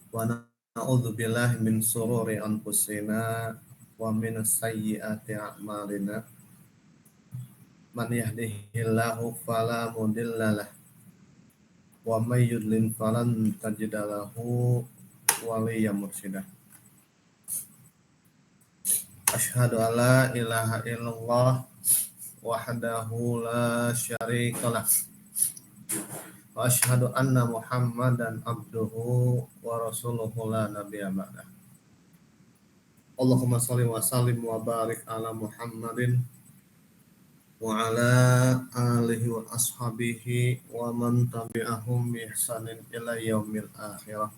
wa na'udzu billahi min shururi anfusina wa min sayyiati a'malina. Man yahdihillahu fala mudhillalah wa may yudlil falan tajida lahu waliyyan mursyida. Asyhadu an la ilaha illallah wahdahu la syarikalah wa asyhadu anna Muhammadan abduhu wa rasuluhu la nabiyya ba'dah. Allahumma shalli wa sallim wa barik ala Muhammadin wa ala alihi wa ashabihi wa man tabi'ahum bi ihsanin ila yaumil akhirah.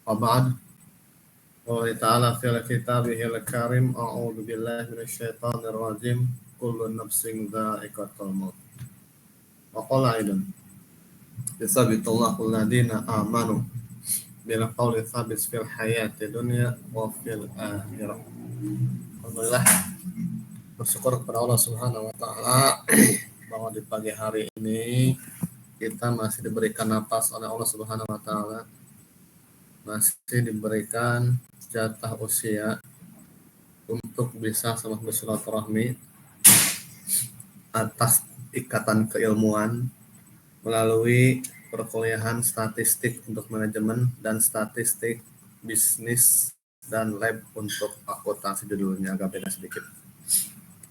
Wa ba'd. Allah Ta'ala fil kitabihil karim a'udzu billahi minasyaitonir rajim kullu nafsin dha'iqatul maut. Wa qala aidan yusabitullahu alladziina aamanu bil qawli tsabit fil hayati dunya wa fil akhirah. Alhamdulillah, bersyukur kepada Allah Subhanahu wa taala bahwa di pagi hari ini kita masih diberikan napas oleh Allah Subhanahu wa taala, masih diberikan jatah usia untuk bisa sama bersilaturahmi atas ikatan keilmuan melalui perkuliahan statistik untuk manajemen dan statistik bisnis dan lab untuk akuntansi, judulnya agak beda sedikit.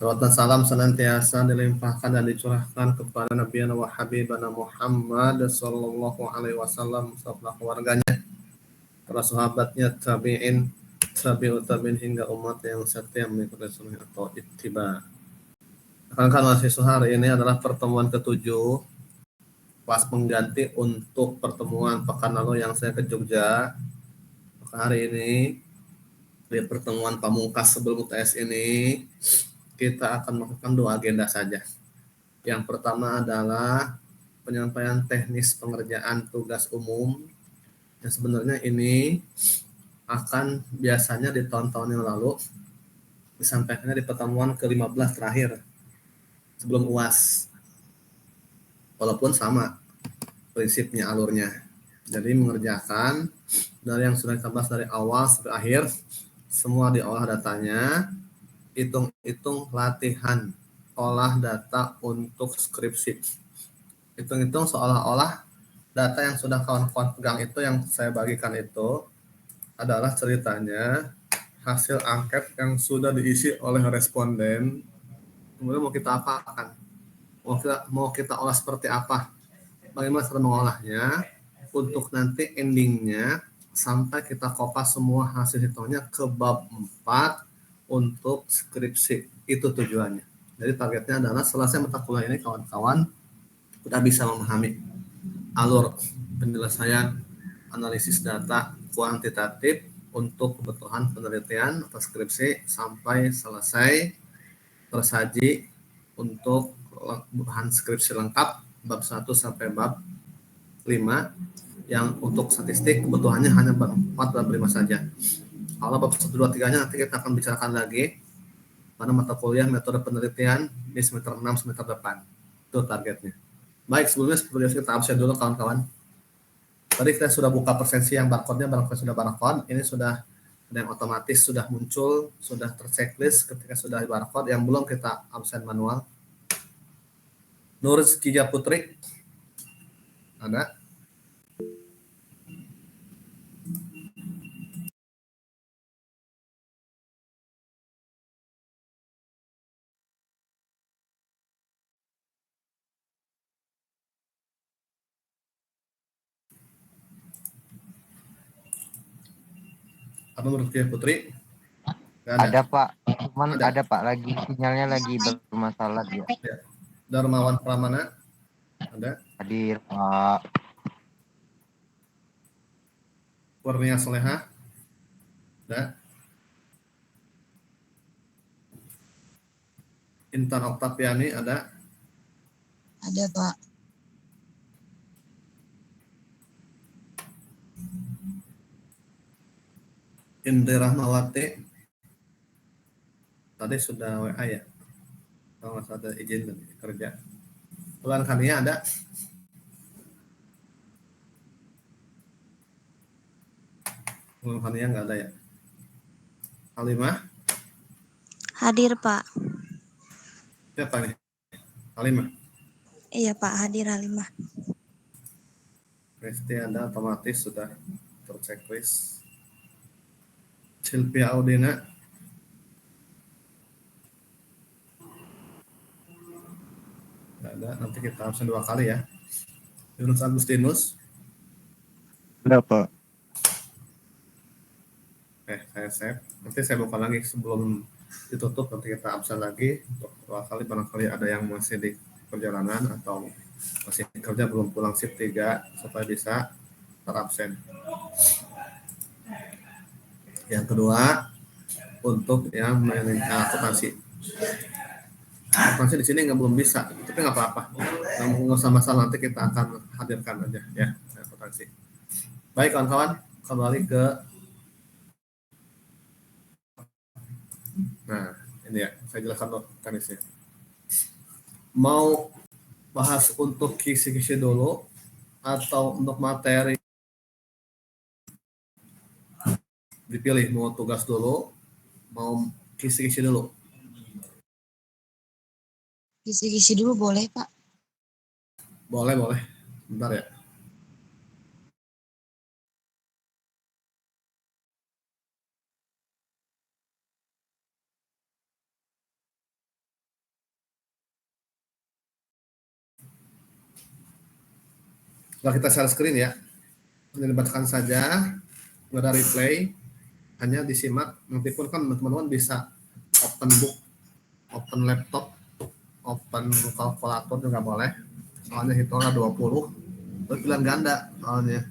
Salawat dan salam senantiasa dilimpahkan dan dicurahkan kepada Nabi wa Habibana Muhammad sallallahu alaihi wasallam, beserta keluarganya, para sahabatnya, tabi'in, tabi'ut tabi'in hingga umat yang setia mengikuti sunnah atau ittiba. Rekan-rekan mahasiswa, hari ini adalah pertemuan ke-7 pas pengganti untuk pertemuan pekan lalu yang saya ke Jogja. Maka hari ini di pertemuan pamungkas sebelum UTS ini kita akan melakukan 2 agenda saja. Yang pertama adalah penyampaian teknis pengerjaan tugas umum. Yang sebenarnya ini akan biasanya di tahun-tahun yang lalu disampaikannya di pertemuan ke-15 terakhir sebelum UAS. Walaupun sama prinsipnya, alurnya. Jadi mengerjakan dari yang sudah kita bahas dari awal sampai akhir, semua diolah datanya, hitung-hitung latihan olah data untuk skripsi. Hitung-hitung seolah-olah data yang sudah kawan-kawan pegang itu, yang saya bagikan itu adalah ceritanya hasil angket yang sudah diisi oleh responden. Kemudian mau kita apakan? Mau kita olah seperti apa? Bagaimana cara mengolahnya untuk nanti endingnya sampai kita kopas semua hasil hitungnya ke bab 4 untuk skripsi. Itu tujuannya. Jadi targetnya adalah selesai mata kuliah ini kawan-kawan sudah bisa memahami alur penyelesaian analisis data kuantitatif untuk kebutuhan penelitian atau skripsi sampai selesai tersaji untuk bahan skripsi lengkap bab 1 sampai bab 5, yang untuk statistik kebutuhannya hanya bab 4 dan 5 saja. Kalau bab 1, 2, 3-nya nanti kita akan bicarakan lagi pada mata kuliah metode penelitian di semester 6 semester depan. Itu targetnya. Baik, sebelumnya seperti biasa kita absen dulu kawan-kawan. Tadi kita sudah buka presensi yang barcode-nya, barangkali sudah barcode. Ini sudah ada yang otomatis sudah muncul, sudah terchecklist ketika sudah barcode. Yang belum kita absen manual. Nur Kija Putri, ada? Apa menurut Kija Putri? Ada Pak, cuman ada Pak, lagi sinyalnya lagi bermasalah dia. Ya. Darmawan Pramana, ada? Hadir Pak. Kurnia Soleha, ada? Intan Oktaviani, ada? Ada Pak. Indri Rahmawati, tadi sudah WA ya, kalau nggak salah ada izin kerja. Bulan Kania, ada? Fania nggak ada ya. Halimah, Hadir, Pak. siapa nih? Halimah. Iya, Pak, hadir Halimah. Resti Anda otomatis sudah terchecklist. Silvia Audina, nggak ada. Nanti kita absen 2 kali ya. Yunus Agustinus, Ada Pak. saya save. Nanti saya buka lagi sebelum ditutup. Nanti kita absen lagi untuk 2 kali. Barangkali ada yang masih di perjalanan atau masih kerja belum pulang shift 3 supaya bisa terabsen. Yang kedua, untuk yang akuntansi. Akuntansi di sini belum bisa, tapi nggak apa-apa. Nggak usah masalah, nanti kita akan hadirkan aja ya akuntansi. Baik kawan-kawan, kembali ke ini ya, saya jelaskan dulu teknisnya. Mau bahas untuk kisi-kisi dulu atau untuk materi dipilih, mau tugas dulu, mau kisi-kisi dulu. Kisi-kisi dulu boleh, Pak. Boleh. Bentar ya. Setelah kita share screen ya, hanya dibacakan saja, nggak ada replay, hanya disimak. Nanti pun kan teman-teman bisa open book, open laptop, open kalkulator juga boleh. Soalnya hitungan 20, itu pilihan ganda soalnya.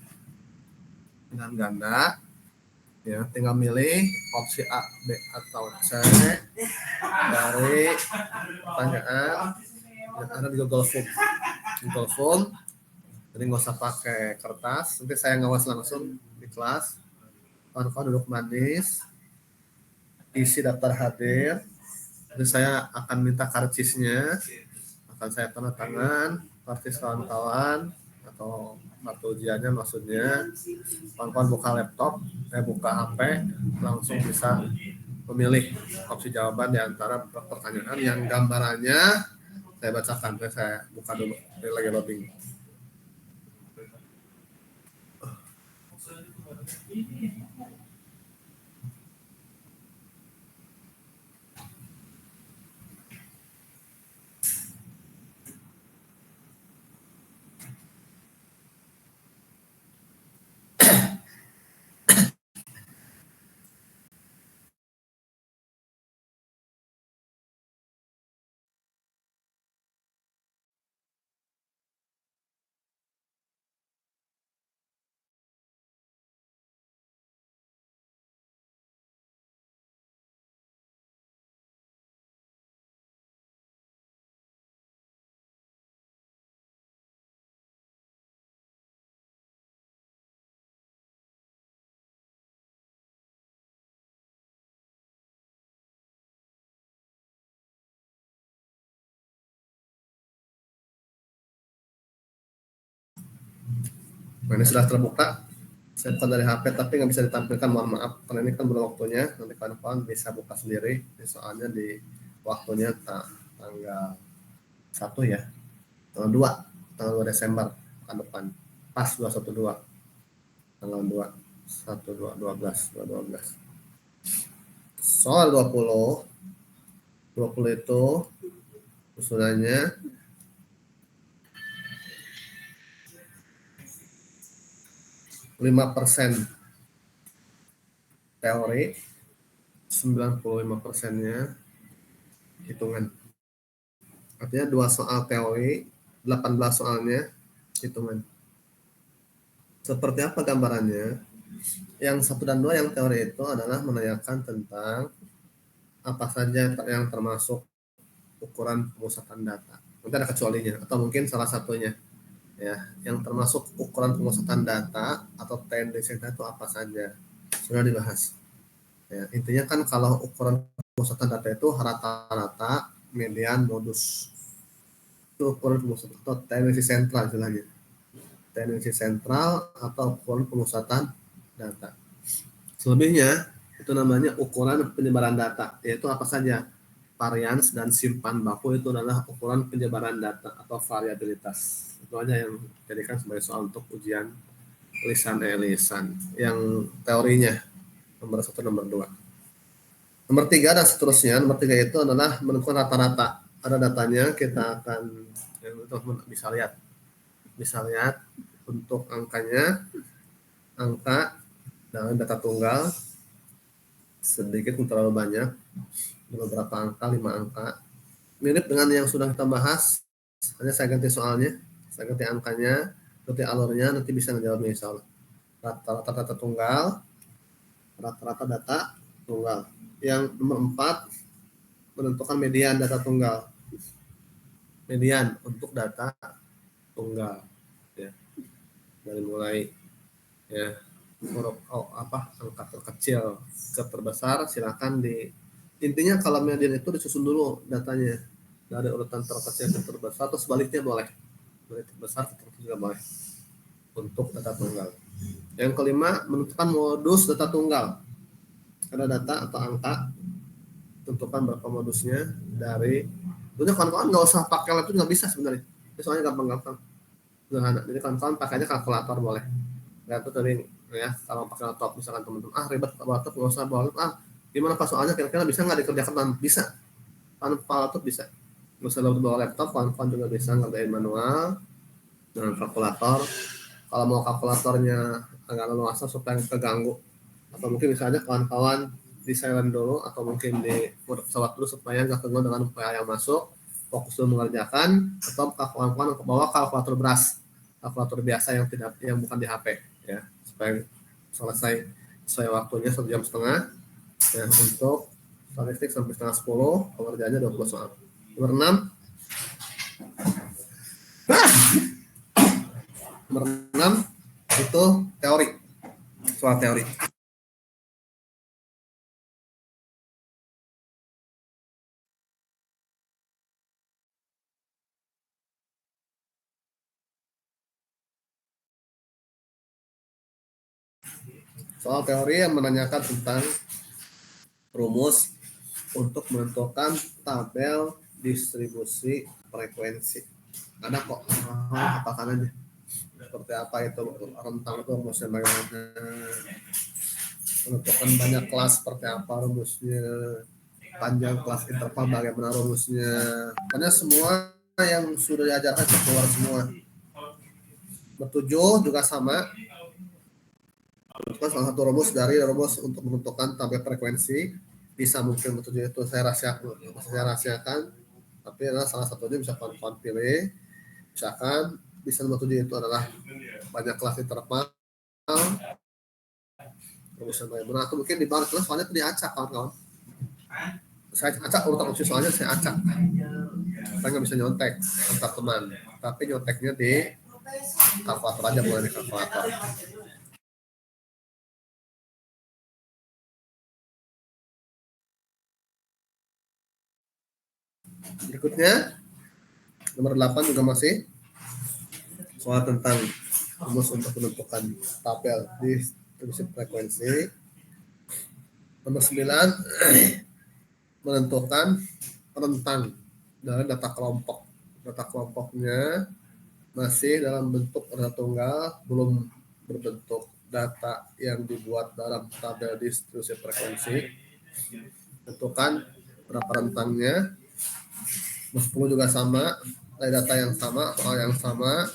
Pilihan ganda, ya tinggal milih opsi A, B, atau C dari pertanyaan yang ada di Google Form. Jadi nggak usah pakai kertas, nanti saya ngawas langsung di kelas. Kawan-kawan duduk manis, isi daftar hadir. Jadi saya akan minta karcisnya, akan saya tanda tangan, karcis kawan-kawan atau kartu ujiannya maksudnya. Kawan-kawan buka laptop, buka HP, langsung bisa memilih opsi jawaban di antara pertanyaan yang gambarannya saya bacakan. Saya buka dulu, ini lagi loading. Nah, ini sudah terbuka. Saya buka dari HP tapi nggak bisa ditampilkan, mohon maaf karena ini kan belum waktunya. Nanti kawan-kawan bisa buka sendiri. Ini soalnya di waktunya tanggal 1 ya, tanggal 2 Desember pekan depan, pas 212 tanggal 2 soal 20 itu usulannya 5% teori, 95%-nya hitungan. Artinya 2 soal teori, 18 soalnya hitungan. Seperti apa gambarannya? Yang 1 dan 2 yang teori itu adalah menanyakan tentang apa saja yang termasuk ukuran pemusatan data. Nanti ada kecualinya, atau mungkin salah satunya. Ya, yang termasuk ukuran pemusatan data atau tendensi data itu apa saja sudah dibahas. Ya, intinya kan kalau ukuran pemusatan data itu rata-rata, median, modus. Itu ukuran pemusatan atau tendensi sentral istilahnya. Tendensi sentral atau ukuran pemusatan data. Selebihnya itu namanya ukuran penyebaran data, yaitu apa saja? Varians dan simpan baku itu adalah ukuran penyebaran data atau variabilitas. Itu aja yang dijadikan sebagai soal untuk ujian lisan. Yang teorinya nomor 1, nomor 2. Nomor 3 dan seterusnya. Nomor 3 itu adalah menentukan rata-rata. Ada datanya, kita akan bisa lihat untuk angkanya, angka dengan data tunggal sedikit terlalu banyak, beberapa angka, 5 angka, mirip dengan yang sudah kita bahas, hanya saya ganti soalnya, saya ganti angkanya, ganti alurnya, nanti bisa menjawab misal rata-rata data tunggal, rata-rata data tunggal. Yang nomor 4, menentukan median data tunggal, median untuk data tunggal, ya, dari mulai ya huruf angka terkecil ke terbesar, silakan intinya kalau median itu disusun dulu datanya dari urutan terkecil ke terbesar, atau sebaliknya boleh, dari terbesar ke terkecil juga boleh untuk data tunggal. Yang kelima, menentukan modus data tunggal. Ada data atau angka, tentukan berapa modusnya dari. Tentunya kawan-kawan nggak usah pakai lab itu nggak bisa sebenarnya. Ini soalnya gampang-gampang, sederhana. Jadi kawan-kawan pakainya kalkulator boleh. Itu tadi ya, kalau pakai laptop misalkan teman-teman ribet laptop nggak usah bawa laptop, gimana pas soalnya kira-kira bisa nggak dikerjakan? Bisa, tanpa laptop bisa, nggak usah bawa laptop, kawan-kawan juga bisa ngerjain manual dengan kalkulator. Kalau mau kalkulatornya agak leluasa supaya keganggu, atau mungkin misalnya kawan-kawan di silent dulu, atau mungkin di mode pesawat dulu supaya nggak keganggu dengan upaya yang masuk, fokus dulu mengerjakan, atau kawan-kawan bawa kalkulator beras, kalkulator biasa yang bukan di HP, ya, supaya selesai sesuai waktunya 1,5 jam ya, untuk statistik sampai setengah 10, pengerjaannya 20 soal. Nomor 6, itu teori, soal teori. Soal teori yang menanyakan tentang rumus untuk menentukan tabel distribusi frekuensi. Ada kok, katakan aja seperti apa itu rentang itu rumusnya, bagaimana menentukan banyak kelas seperti apa rumusnya, panjang kelas interval bagaimana rumusnya. Pokoknya semua yang sudah diajarkan keluar semua. Bertujuh juga sama, salah satu rumus dari rumus untuk menentukan tabel frekuensi. Bisa mungkin bertujuh itu saya rahasiakan, tapi adalah salah satunya bisa kawan-kawan pilih. Misalkan bisa nomor 7 itu adalah banyak kelas interval, rumusnya bagaimana, atau mungkin di bawah kelas soalnya itu diacak kawan-kawan. Saya acak urutan opsi soalnya, saya acak. Saya nggak bisa nyontek antar teman, tapi nyonteknya di kalkulator aja, mulai di kalkulator. Berikutnya nomor 8 juga masih soal tentang rumus untuk menentukan tabel distribusi frekuensi. Nomor 9, menentukan rentang dari data kelompok. Data kelompoknya masih dalam bentuk data tunggal, belum berbentuk data yang dibuat dalam tabel distribusi frekuensi. Tentukan berapa rentangnya. Nomor 10 juga sama, dari data yang sama, soal yang sama.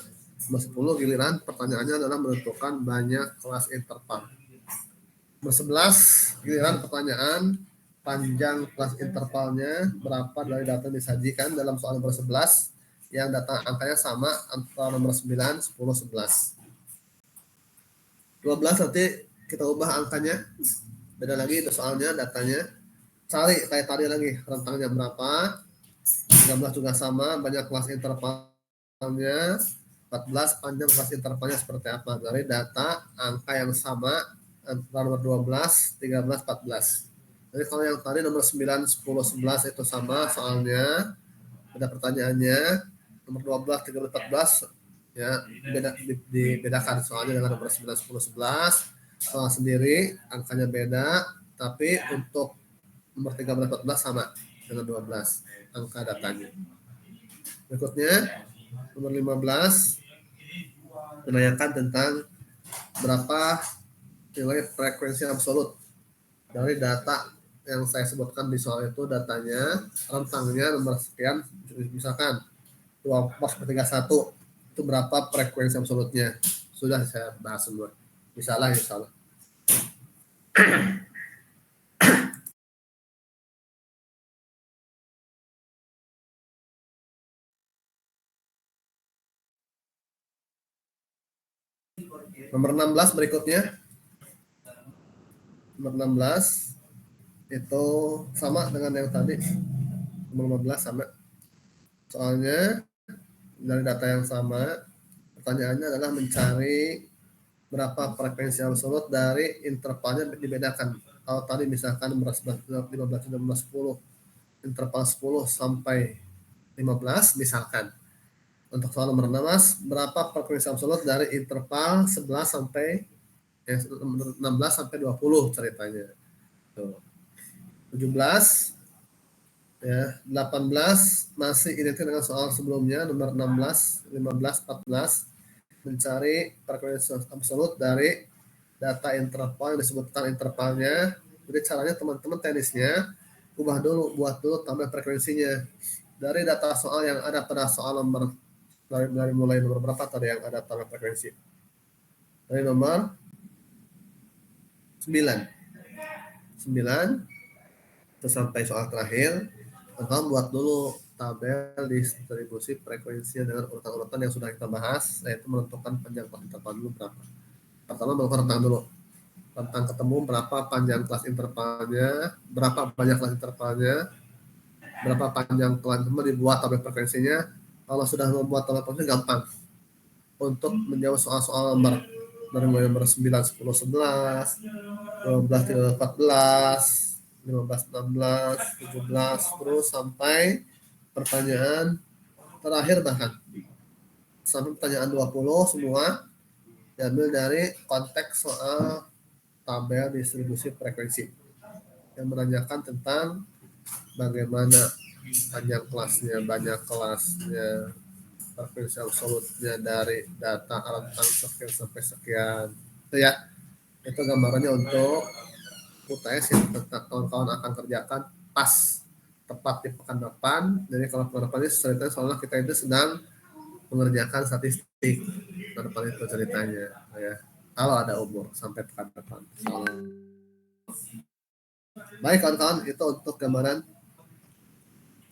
Nomor 10 giliran pertanyaannya adalah menentukan banyak kelas interval. Nomor 11 giliran pertanyaan panjang kelas intervalnya berapa dari data yang disajikan dalam soal nomor 11 yang data angkanya sama antara nomor 9, 10, 11. 12 nanti kita ubah angkanya, beda lagi itu soalnya, datanya cari kayak tadi lagi rentangnya berapa. 13 juga sama, banyak kelas intervalnya. 14 panjang kelas intervalnya seperti apa dari data angka yang sama antara nomor 12, 13, 14. Jadi kalau yang tadi nomor 9, 10, 11 itu sama soalnya, ada pertanyaannya. Nomor 12, 13, 14 ya dibedakan soalnya dengan nomor 9, 10, 11. soal sendiri angkanya beda, tapi untuk nomor 13 14 sama dengan 12 angka datanya. Berikutnya nomor 15 menanyakan tentang berapa nilai frekuensi absolut dari data yang saya sebutkan di soal itu. Datanya rentangnya nomor sekian, misalkan 24/31 itu berapa frekuensi absolutnya, sudah saya bahas semua. Misalnya insyaallah. Nomor 16 berikutnya. Nomor 16 itu sama dengan yang tadi. Nomor 15 sama. Soalnya dari data yang sama, pertanyaannya adalah mencari berapa frekuensi absolut dari intervalnya dibedakan. Kalau tadi misalkan 15, 16, 10, interval 10 sampai 15 misalkan. Untuk soal nomor 16, berapa frekuensi absolut dari interval 11 sampai 16 sampai 20 ceritanya. Tuh. 17 ya, 18 masih identik dengan soal sebelumnya nomor 16, 15, 14 mencari frekuensi absolut dari data interval yang disebutkan intervalnya. Jadi caranya teman-teman teknisnya buat dulu tambah frekuensinya dari data soal yang ada pada soal nomor dari mulai nomor berapa tadi yang ada tambah frekuensi, dari nomor 9 terus sampai soal terakhir. Teman buat dulu tabel distribusi frekuensinya dengan urutan-urutan yang sudah kita bahas, yaitu menentukan panjang kelas interval dulu berapa. Pertama melakukan rentang dulu, rentang ketemu berapa panjang kelas intervalnya, berapa banyak kelas intervalnya, berapa panjang kelas interval, dibuat tabel frekuensinya. Kalau sudah membuat tabel frekuensi gampang untuk menjawab soal-soal nomor dari mulai nomor 9, 10, 11, 12, 13, 14, 15, 16, 17, terus sampai pertanyaan terakhir, bahkan sampai pertanyaan 20 semua diambil dari konteks soal tabel distribusi frekuensi yang menanyakan tentang bagaimana panjang kelasnya, banyak kelasnya, frekuensi absolutnya dari data rentang sekian sampai sekian. Itu ya, itu gambarannya untuk UTS yang kawan-kawan akan kerjakan pas tepat di pekan depan. Jadi kalau pekan depan ini ceritanya soalnya kita itu sedang mengerjakan statistik pekan depan itu ceritanya ya, kalau ada umur sampai pekan depan. Baik kawan-kawan, itu untuk gambaran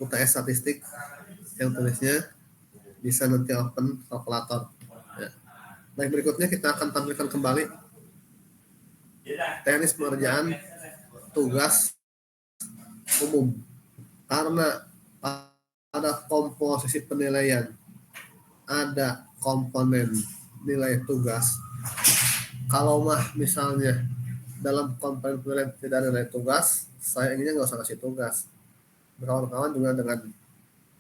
UTS statistik yang tulisnya bisa nanti open kalkulator ya. Baik, berikutnya kita akan tampilkan kembali teknis pengerjaan tugas umum. Karena pada komposisi penilaian ada komponen nilai tugas. Kalau mah misalnya dalam komponen penilaian tidak ada nilai tugas, saya inginnya nggak usah kasih tugas. Kawan-kawan juga dengan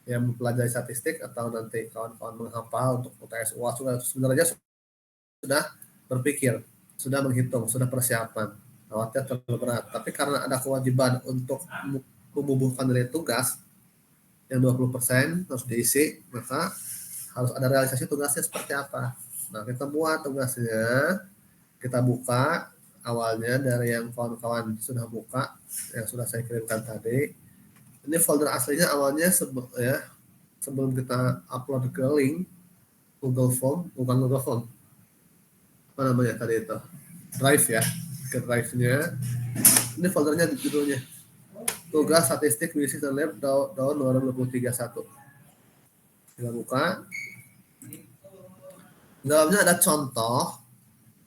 yang mempelajari statistik atau nanti kawan-kawan menghafal untuk UTS UAS juga sebenarnya sudah berpikir, sudah menghitung, sudah persiapan. Khawatir terlalu berat. Tapi karena ada kewajiban untuk membubuhkan nilai tugas yang 20% harus diisi, maka harus ada realisasi tugasnya seperti apa. Nah, kita buat tugasnya, kita buka awalnya dari yang kawan-kawan sudah buka, yang sudah saya kirimkan tadi. Ini folder aslinya awalnya sebelum kita upload ke link Google Form, bukan Google Form, apa namanya tadi itu, Drive ya, ke Drive-nya. Ini foldernya judulnya tugas statistik Wissis dan Lab tahun 2021. Kita buka. Dalamnya ada contoh,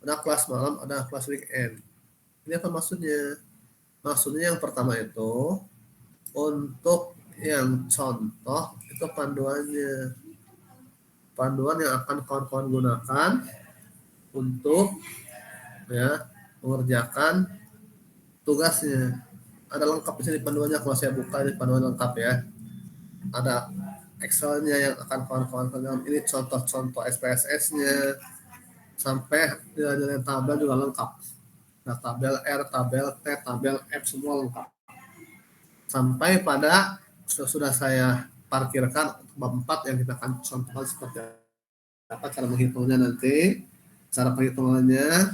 ada kelas malam, ada kelas weekend. Ini apa maksudnya? Maksudnya yang pertama itu untuk yang contoh itu panduannya. Panduan yang akan kawan-kawan gunakan untuk ya mengerjakan tugasnya. Ada lengkap di sini panduannya, kalau saya buka ini panduan lengkap ya. Ada Excel-nya yang akan kawan-kawan kerjakan. Ini contoh-contoh SPSS-nya sampai nilai-nilai tabel juga lengkap. Nah, tabel R, tabel T, tabel F semua lengkap. Sampai pada sudah saya parkirkan bab 4 yang kita akan contohkan seperti apa cara menghitungnya nanti. Cara perhitungannya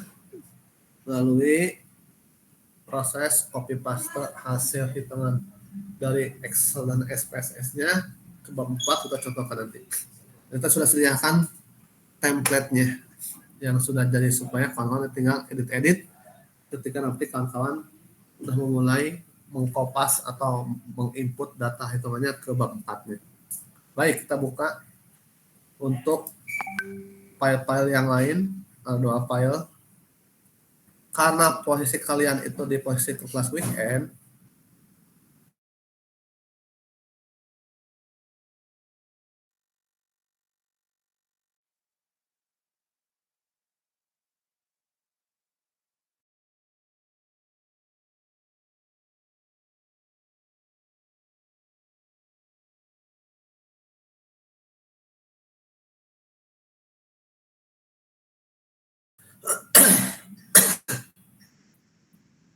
melalui proses copy paste hasil hitungan dari Excel dan SPSS-nya ke bab 4 kita contohkan nanti. Kita sudah sediakan template-nya yang sudah jadi supaya kawan-kawan tinggal edit-edit ketika nanti kawan-kawan sudah memulai mengkopas atau menginput data hitungannya ke bab 4-nya. Baik, kita buka untuk file-file yang lain, ada 2 file. Karena posisi kalian itu di posisi kelas weekend,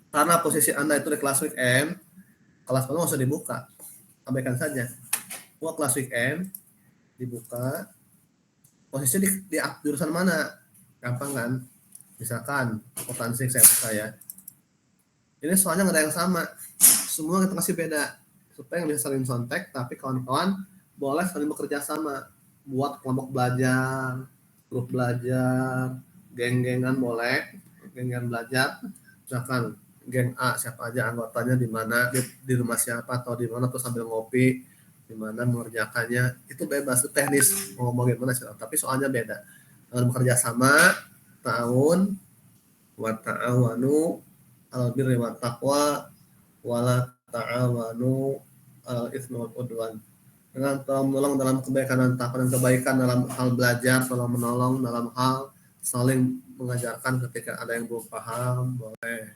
karena posisi Anda itu di kelas weekend, kelas kamu nggak usah dibuka, abaikan saja. Buat kelas weekend dibuka, posisi di jurusan mana? Gampang kan? Misalkan akuntansi saya. Ini soalnya nggak ada yang sama, semua kita kasih beda supaya nggak bisa saling contek, tapi kawan-kawan boleh saling bekerja sama, buat kelompok belajar, grup belajar, geng-gengan boleh, geng-gengan belajar, misalkan geng A siapa aja anggotanya di mana, di rumah siapa atau di mana tuh sambil ngopi, di mana mengerjakannya itu bebas, itu teknis mau ngomong gimana sih, tapi soalnya beda. Dalam bekerja sama, ta'awun wa ta'awanu al birri wa taqwa wala ta'awanu al itsmi wal udwan. Dengan menolong dalam kebaikan dan takwa dan kebaikan dalam hal belajar, tolong menolong dalam hal saling mengajarkan ketika ada yang belum paham, boleh.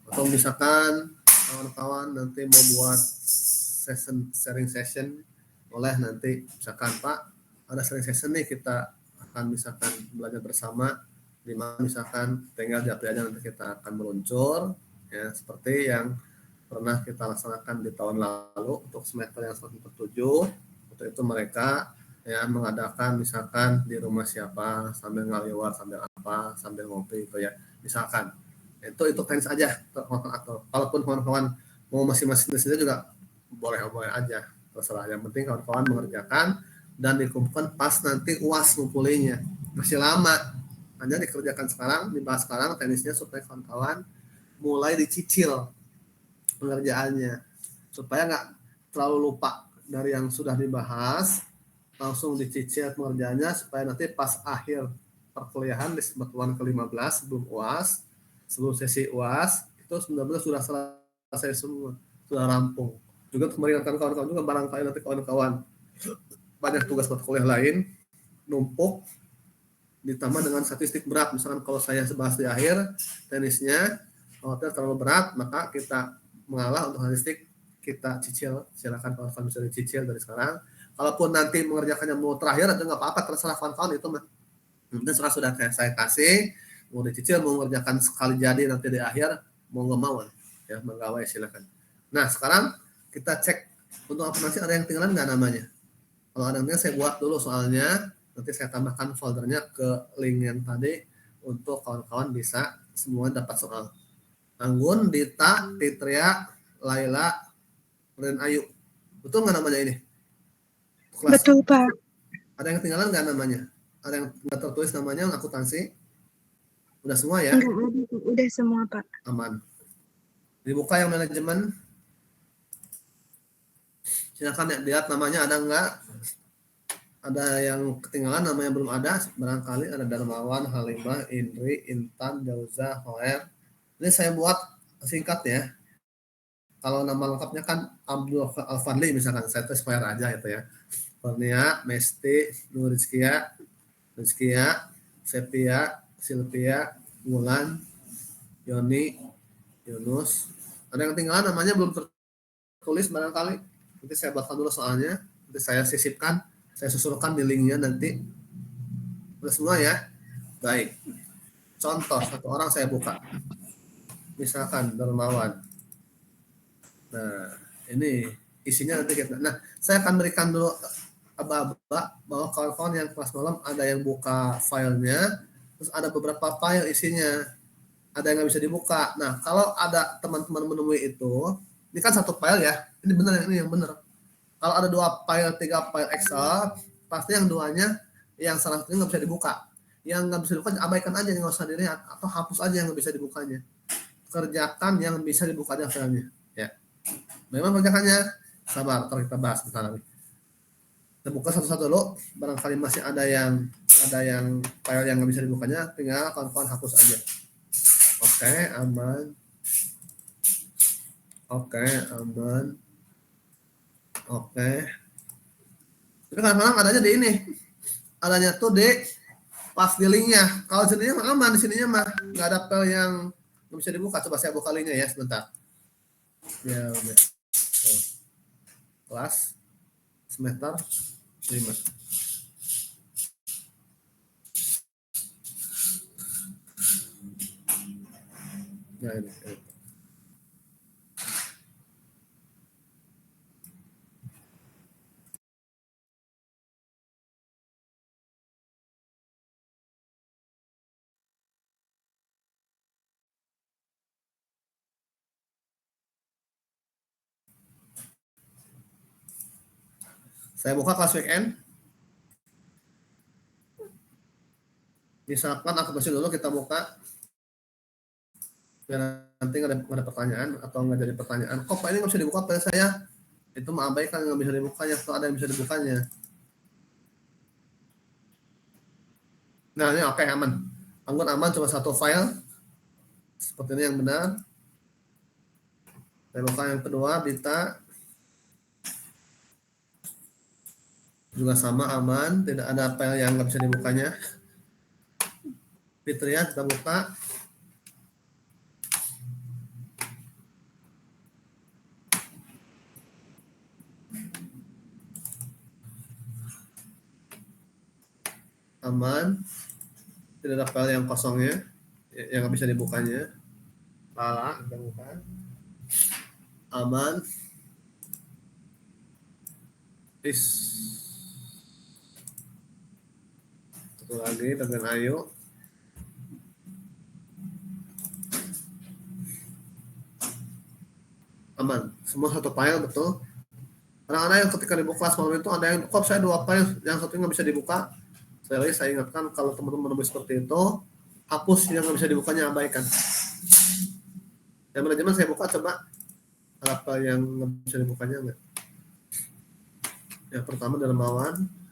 Atau misalkan kawan-kawan nanti mau buat sharing session, boleh nanti misalkan Pak ada sharing session nih, kita akan misalkan belajar bersama, di mana misalkan tinggal di aja nanti kita akan meluncur ya, seperti yang pernah kita laksanakan di tahun lalu untuk semester yang 147. Untuk itu mereka ya mengadakan misalkan di rumah siapa sambil ngaliwat, sambil apa, sambil ngopi itu ya, misalkan itu teknis aja atau walaupun kawan-kawan mau masing-masing di sini juga boleh aja, terserah. Yang penting kawan-kawan mengerjakan dan dikumpulkan pas nanti UAS ngumpulinya. Masih lama, hanya dikerjakan sekarang, dibahas sekarang teknisnya supaya kawan-kawan mulai dicicil pengerjaannya, supaya nggak terlalu lupa dari yang sudah dibahas, langsung dicicil pengerjaannya supaya nanti pas akhir perkuliahan di semester ke-15 sebelum UAS, sebelum sesi UAS itu benar-benar sudah selesai semua, sudah rampung. Juga untuk meringankan kawan-kawan juga, barangkali nanti kawan-kawan banyak tugas mata kuliah lain numpuk, ditambah dengan statistik berat, misalkan kalau saya bahas di akhir teknisnya kalau terlalu berat, maka kita mengalah untuk statistik, kita cicil, silakan kawan-kawan bisa dicicil dari sekarang. Kalaupun nanti mengerjakannya mau terakhir atau nggak apa-apa, terserah kawan-kawan itu mah. Nanti sudah saya kasih, mau dicicil, mau mengerjakan sekali jadi nanti di akhir, mau nggak mau ya, menggawai silakan. Nah sekarang kita cek untuk aplikasi ada yang tinggalan nggak namanya. Kalau ada yang tinggal saya buat dulu soalnya, nanti saya tambahkan foldernya ke link yang tadi untuk kawan-kawan bisa semua dapat soal. Anggun, Dita, Titria, Laila, dan Ayu. Betul nggak namanya ini? Kelas. Betul, Pak. Ada yang ketinggalan nggak namanya? Ada yang nggak tertulis namanya akuntansi? Udah semua ya? Enggak ada, udah semua, Pak. Aman. Dibuka yang manajemen. Silakan lihat namanya ada nggak? Ada yang ketinggalan namanya belum ada. Barangkali ada Darmawan, Halimah, Indri, Intan, Dauza, Hoer. Ini saya buat singkat ya. Kalau nama lengkapnya kan Abdul Alfadli misalkan, saya tulis Hoer aja itu ya. Kurnia, Mesti, Nurizkia, Sepia, Silvia, Wulan, Yoni, Yunus. Ada yang tinggal namanya belum tertulis barangkali. Nanti saya buatkan dulu soalnya. Nanti saya sisipkan, saya susulkan di linknya nanti. Udah semua ya? Baik. Contoh, satu orang saya buka. misalkan Darmawan. Nah, ini isinya nanti kita. Nah, saya akan berikan dulu aba-aba bahwa kawan-kawan yang kelas malam ada yang buka filenya, terus ada beberapa file isinya, ada yang nggak bisa dibuka. Nah, kalau ada teman-teman menemui itu, ini kan satu file ya, ini benar, ini yang benar. Kalau ada 2 file, 3 file Excel, pasti yang duanya, yang salah satunya nggak bisa dibuka. Yang nggak bisa dibuka, abaikan aja, nggak usah dilihat, atau hapus aja yang nggak bisa dibukanya. Kerjakan yang bisa dibukanya filenya. Ya. Memang kerjakannya, sabar, ntar kita bahas bentar lagi. Kita buka satu-satu dulu, barangkali masih ada yang file yang nggak bisa dibukanya, tinggal kawan-kawan hapus aja. Oke, aman. Oke, aman. Oke. Tapi kadang-kadang adanya di ini. Adanya tuh di pas di linknya. Kalau sininya mah aman, di sininya mah nggak ada file yang nggak bisa dibuka. Coba saya buka linknya ya sebentar. Ya, udah. Tuh. Kelas semester 5. Nah, ini. Saya buka kelas weekend. Misalkan akuntansi dulu kita buka. Biar nanti nggak ada pertanyaan atau nggak jadi pertanyaan. Kok Pak ini nggak bisa dibuka pada saya? Itu mengabaikan nggak bisa dibukanya. Atau ada yang bisa dibukanya. Nah ini oke, aman. Anggun aman, cuma satu file. Seperti ini yang benar. Saya buka yang kedua, Dita. Juga sama, aman. Tidak ada file yang nggak bisa dibukanya. Fitria kita buka. Aman. Tidak ada file yang kosongnya. Yang nggak bisa dibukanya. Lala, kita buka. Aman. Satu lagi dengan Ayu. Aman. Semua satu file, betul. Kadang-kadang yang ketika dibuka kelas malam itu ada yang, kok saya 2 file, yang satunya nggak bisa dibuka. Saya ingatkan kalau teman-teman menemui seperti itu, hapus yang nggak bisa dibukanya, abaikan. Yang manajemen saya buka, coba apa yang nggak bisa dibukanya enggak. Yang pertama Darmawan.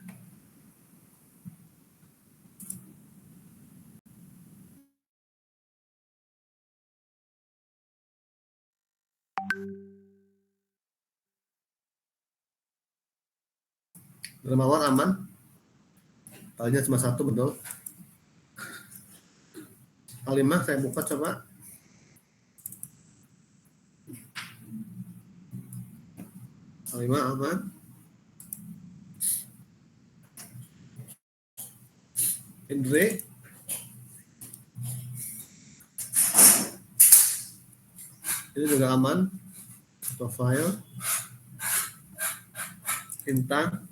Darmawan aman. Filenya cuma satu, betul. Alimah saya buka, coba. Alimah aman. Indre. Ini juga aman. Profile. Intan.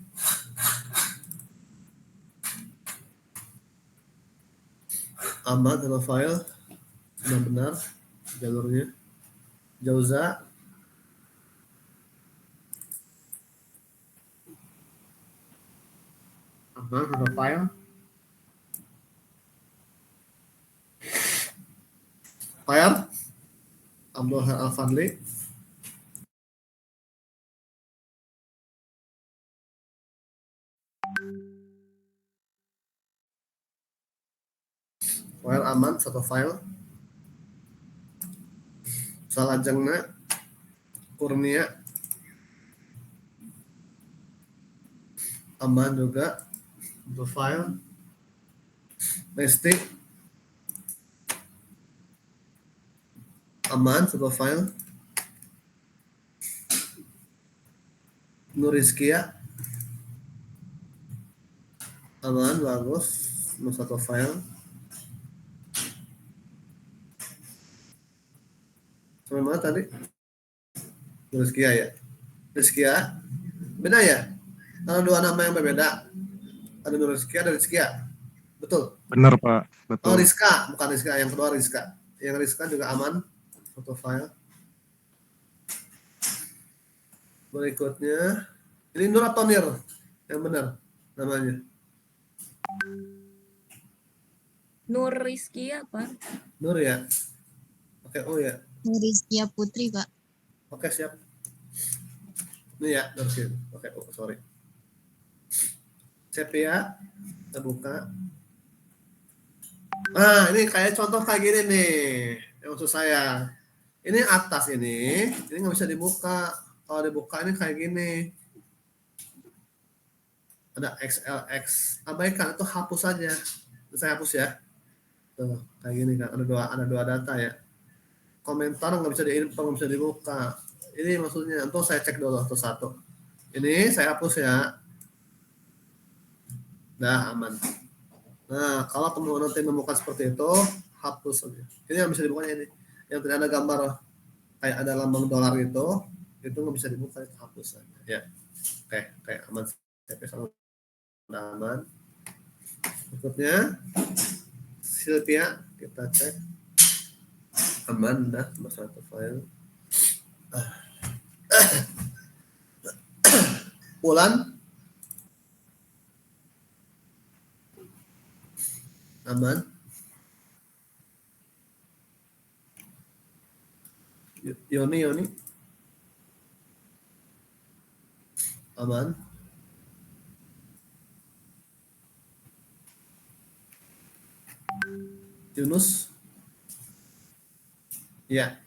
Aman sama file. Sudah benar jalurnya. Jauza. Aman sama file. File. Abdul Al-Fadli. File aman, satu file. Salajengna. Kurnia. Aman juga. Satu file. Lesti. Aman, satu file. Nurizkia. Aman, bagus. Satu file. Sama mana tadi? Rizkia ya. Rizkia, beda ya? Kalau dua nama yang berbeda, ada Rizkia, ada Rizkia. Betul? Benar, Pak. Oh, Betul. Rizka, bukan Rizka. Yang kedua Rizka. Yang Rizka juga aman. Foto file. Berikutnya, ini Nur atau Nir? Yang benar namanya. Nur Rizky apa? Nur ya. Oke, oh ya. Rizkia Putri, Pak. Oke, siap. Ini ya, Nur Rizky. Oke, oh, sorry. Sepia, kita buka. Nah, ini kayak contoh kayak gini nih. Yang maksud saya. Ini atas ini nggak bisa dibuka. Kalau dibuka ini kayak gini. Ada XLX. Abaikan, itu hapus saja. Saya hapus ya. Tuh, kayak gini kan. Ada dua data ya. Komentar nggak bisa diinput, nggak bisa dibuka. Ini maksudnya. Untuk saya cek dulu satu. Ini saya hapus ya. Nah, aman. Nah, kalau teman nanti menemukan seperti itu, hapus saja. Ini yang bisa dibukanya ini. Yang tidak ada gambar kayak ada lambang dolar itu nggak bisa dibuka, itu hapus saja. Ya, oke, aman. Udah aman. Berikutnya, Silvia, kita cek. Aman, dah, masalah file. Ulan, aman. Yoni, aman. Yunus, ya,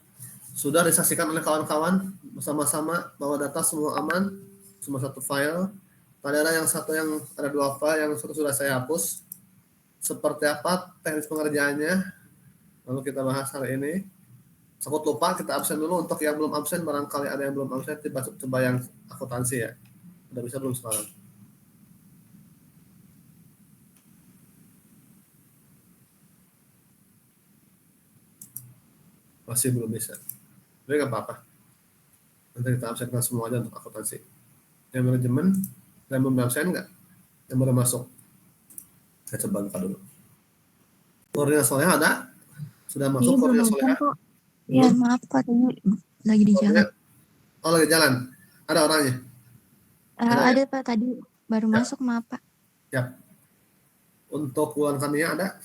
sudah disaksikan oleh kawan-kawan bersama-sama bahwa data semua aman, cuma satu file. Tadi ada yang satu yang ada dua file, yang satu sudah saya hapus. Seperti apa teknis pengerjaannya? Lalu kita bahas hari ini. Takut lupa, kita absen dulu. Untuk yang belum absen, barangkali ada yang belum absen, coba yang akuntansi ya. Udah bisa belum sekarang? Masih belum bisa. Tapi nggak apa-apa. Nanti kita absenkan semua aja untuk akuntansi. Yang manajemen, yang belum absen nggak? Yang baru masuk? Saya coba buka dulu. Koordinat Soleha ada? Sudah masuk koordinat Soleha? Ya, maaf Pak, tadi lagi di jalan. Oh, lagi jalan. Ada orangnya? Ada Pak, tadi baru Ya. masuk, maaf Pak. Ya. Untuk Wulan Kania ada?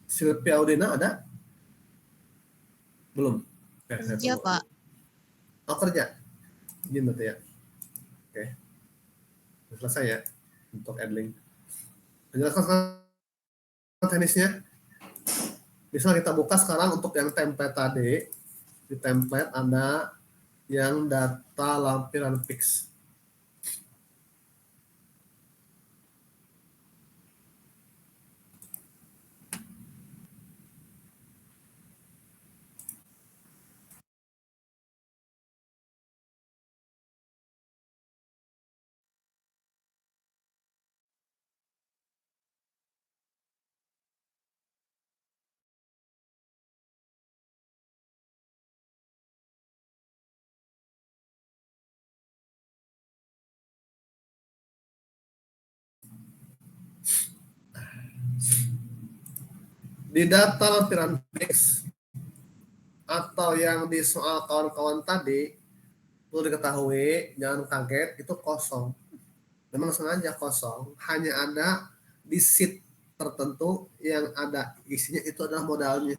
Silvia Audina ada? Belum. Iya Pak. Oh, kerja. Izin berarti ya. Oke. Selesai ya untuk Edling. Menjelaskan teknisnya. Bisa kita buka sekarang untuk yang template tadi. Di template ada yang data lampiran fix. Di data lampiran fix atau yang di soal kawan-kawan tadi, perlu diketahui, jangan kaget, itu kosong. Memang sengaja kosong, hanya ada di sheet tertentu yang ada isinya itu adalah modalnya.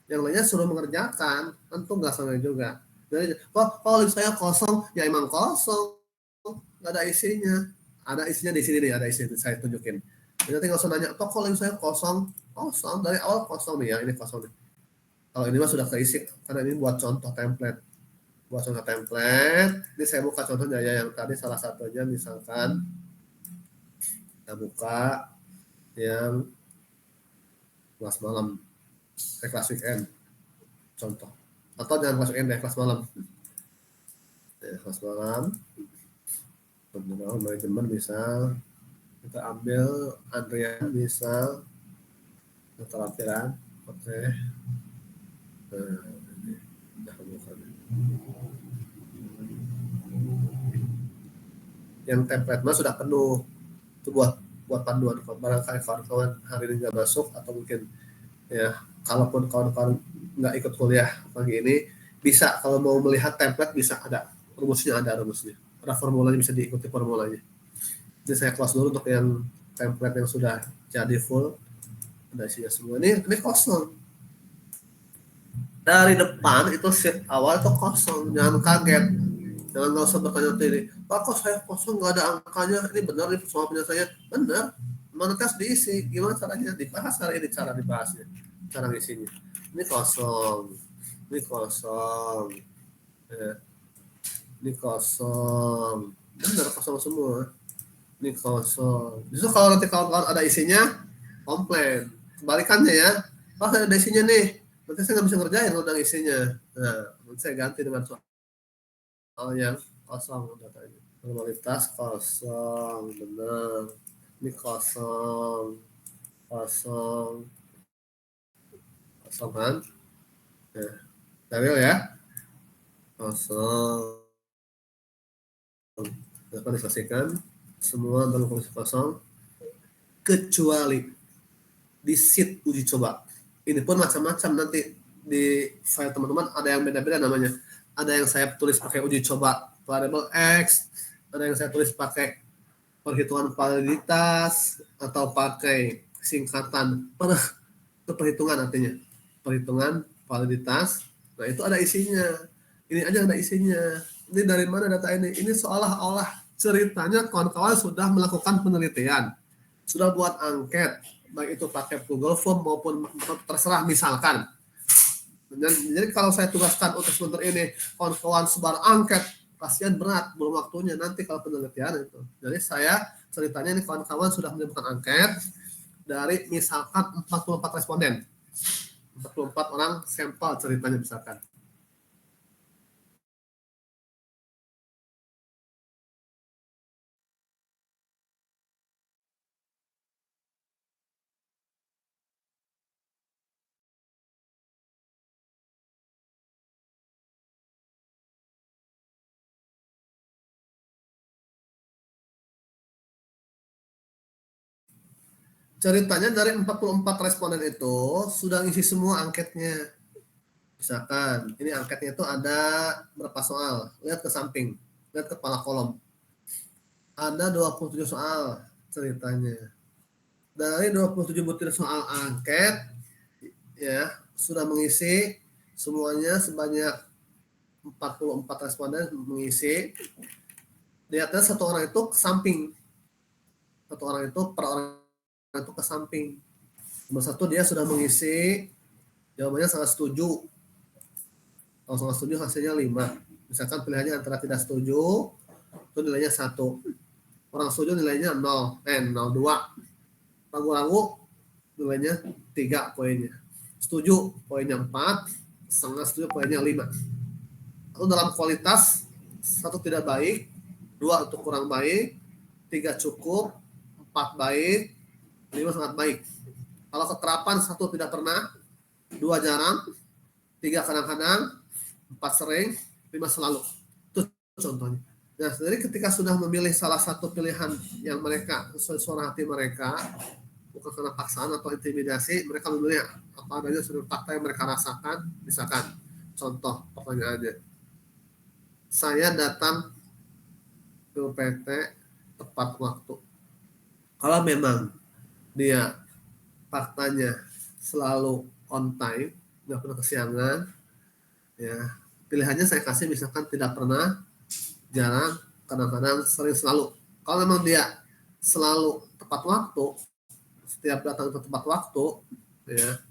Yang lainnya suruh mengerjakan, tentu nggak sama juga. Jadi, kalau saya kosong, ya emang kosong, nggak ada isinya. Ada isinya di sini nih, ada isinya, saya tunjukin. Jadi nanti nggak usah nanya, kalau saya kosong, dari awal kosong nih ya, ini kosong nih. Kalau ini mah sudah keisi, karena ini buat contoh template. Buat contoh template, ini saya buka contohnya ya, yang tadi salah satunya misalkan, kita buka yang kelas malam, kelas weekend, contoh. Atau jangan kelas weekend deh, kelas malam. Ya, kelas malam, manajemen misal, Kita ambil Andrea misal keterampilan. Oke. Ini udah bukan. Yang template mah sudah penuh. Itu buat panduan. Barangkali kawan-kawan hari ini nggak masuk atau mungkin ya kalaupun kawan-kawan nggak ikut kuliah pagi ini, bisa kalau mau melihat template bisa ada rumusnya, ada formulanya, bisa diikuti formulanya. Jadi saya close dulu untuk yang template yang sudah jadi full, ada isinya semua. Ini kosong. Dari depan itu sheet awal itu kosong, jangan kaget, jangan nggak usah bertanya ini, Pak kok saya kosong nggak ada angkanya, ini benar ini soal punya saya, benar, mana tes diisi, gimana caranya, dibahas hari ini cara dibahasnya, cara ngisinya, ini kosong, ya. Ini kosong, benar kosong semua, ini kosong. Justru kalau nanti kawan-kawan ada isinya, komplain, kebalikannya ya, Pak ada isinya nih. Nanti saya nggak bisa ngerjain udah isinya. Nah, nanti saya ganti dengan soal yang kosong datanya. Formalitas kosong, benar. Ini kosong kan? Nah, steril ya. Kosong. Dapat diselesaikan semua dalam kondisi kosong, kecuali di sheet uji coba. Ini pun macam-macam, nanti di file teman-teman ada yang beda-beda namanya. Ada yang saya tulis pakai uji coba variable X, ada yang saya tulis pakai perhitungan validitas, atau pakai singkatan perhitungan, artinya perhitungan validitas. Nah itu ada isinya. Ini aja ada isinya. Ini dari mana data ini? Ini seolah-olah ceritanya kawan-kawan sudah melakukan penelitian, sudah buat angket, baik itu pakai Google Form maupun terserah misalkan. Jadi kalau saya tugaskan untuk sebentar ini, kawan-kawan sebar angket, kasihan berat, belum waktunya nanti kalau penelitian itu. Jadi saya ceritanya ini kawan-kawan sudah menyiapkan angket dari misalkan 44 responden, 44 orang sampel ceritanya misalkan. Ceritanya dari 44 responden itu sudah ngisi semua angketnya. Misalkan, ini angketnya itu ada berapa soal? Lihat ke samping, lihat ke kepala kolom. Ada 27 soal ceritanya. Dari 27 butir soal angket, ya sudah mengisi semuanya sebanyak 44 responden mengisi. Lihatnya satu orang itu ke samping. Satu orang itu per orang itu ke samping. Nomor satu dia sudah mengisi, jawabannya sangat setuju. Kalau sangat setuju hasilnya 5. Misalkan pilihannya antara tidak setuju, itu nilainya 1. Orang setuju nilainya 0, 2. Ragu-ragu nilainya 3 poinnya. Setuju poinnya 4, setengah setuju poinnya 5. Lalu dalam kualitas, 1 tidak baik, 2 itu kurang baik, 3 cukup, 4 baik, 5 sangat baik. Kalau keterapan 1 tidak pernah, 2 jarang, 3 kadang-kadang, 4 sering, 5 selalu. Itu contohnya. Nah, jadi ketika sudah memilih salah satu pilihan yang mereka sesuai suara hati mereka, bukan karena paksaan atau intimidasi, mereka memilih apa adanya seluruh fakta yang mereka rasakan. Misalkan, contoh pertanyaannya, saya datang ke PT tepat waktu. Kalau memang dia faktanya selalu on time, nggak pernah kesiangan, ya pilihannya saya kasih misalkan tidak pernah, jarang, kadang-kadang, sering, selalu. Kalau memang dia selalu tepat waktu, setiap datang ke tepat waktu, ya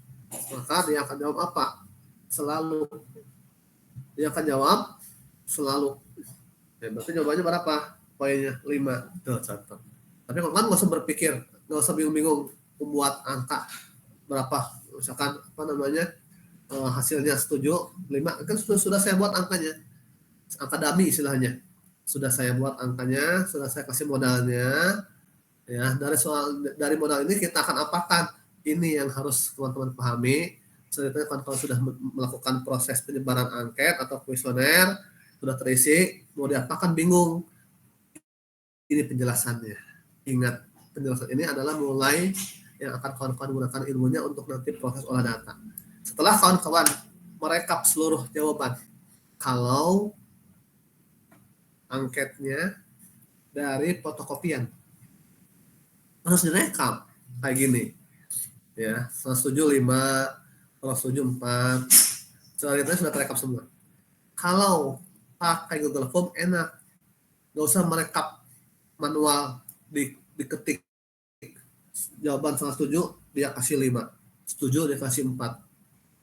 maka dia akan jawab apa? Selalu. Dia akan jawab selalu. Ya, berarti jawabannya berapa? Poinnya 5. Itu contoh. Tapi kalau kan nggak usah berpikir, nggak usah bingung-bingung membuat angka berapa, misalkan apa namanya, hasilnya setuju 5, kan sudah saya buat angkanya, angka dummy istilahnya, sudah saya buat angkanya, sudah saya kasih modalnya, Ya, dari modal ini kita akan apakan? Ini yang harus teman-teman pahami. Selanjutnya kalau sudah melakukan proses penyebaran angket atau kuesioner, sudah terisi, mau diapakan bingung. Ini penjelasannya. Ingat, penjelasan ini adalah mulai yang akan kawan-kawan gunakan ilmunya untuk nanti proses olah data. Setelah kawan-kawan merekap seluruh jawaban, kalau angketnya dari fotokopian, harus direkam kayak gini. Ya, setuju 5, kalau setuju 4. Selanjutnya sudah terekam semua. Kalau pakai Google Form enak, nggak usah merekap manual, diketik jawaban sangat setuju, dia kasih 5, setuju dia kasih 4.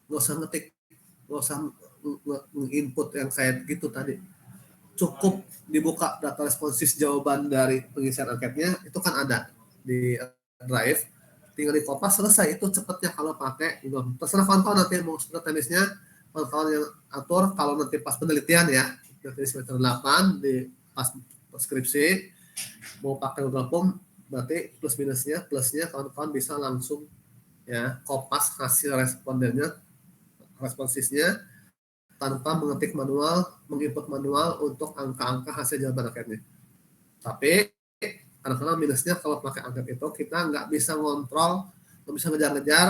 Nggak usah ngetik, nggak usah nge-input yang kayak gitu tadi. Cukup dibuka data responsis jawaban dari pengisian angketnya, itu kan ada di Drive, tinggal di kopas selesai. Itu cepatnya kalau pakai Google. Terserah kawan-kawan nanti mau seperti teknisnya, kawan-kawan yang atur kalau nanti pas penelitian ya, nanti semester 8 di pas skripsi mau pakai Google Form, berarti plus minusnya, plusnya kawan-kawan bisa langsung ya kopas hasil responsisnya tanpa mengetik manual, menginput manual untuk angka-angka hasil jawaban angketnya. Tapi kadang-kadang minusnya kalau pakai angket itu kita nggak bisa ngontrol, nggak bisa ngejar-ngejar.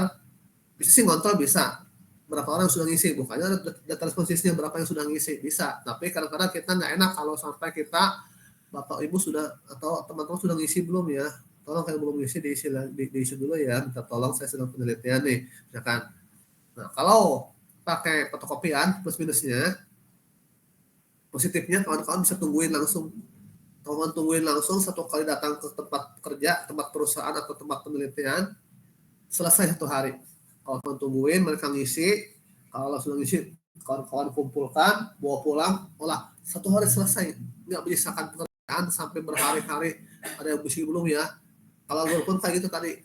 Bisa sih ngontrol, bisa berapa orang yang sudah ngisi, bukannya data responsisnya berapa yang sudah ngisi, bisa. Tapi kadang-kadang kita nggak enak kalau sampai kita bapak ibu sudah atau teman-teman sudah ngisi belum ya, tolong kalau belum ngisi diisi dulu ya, minta tolong saya sedang penelitian nih, misalkan. Nah kalau pakai fotokopian, plus minusnya, positifnya kawan-kawan bisa tungguin langsung. Kawan tungguin langsung 1 kali datang ke tempat kerja, tempat perusahaan atau tempat penelitian, selesai 1 hari. Kalau kawan tungguin, mereka ngisi, kalau sudah ngisi, kawan-kawan kumpulkan, bawa pulang, olah 1 hari selesai. Nggak menyisakan pekerjaan sampai berhari-hari, ada yang ngisi belum ya. Kalau Google pun kayak gitu tadi.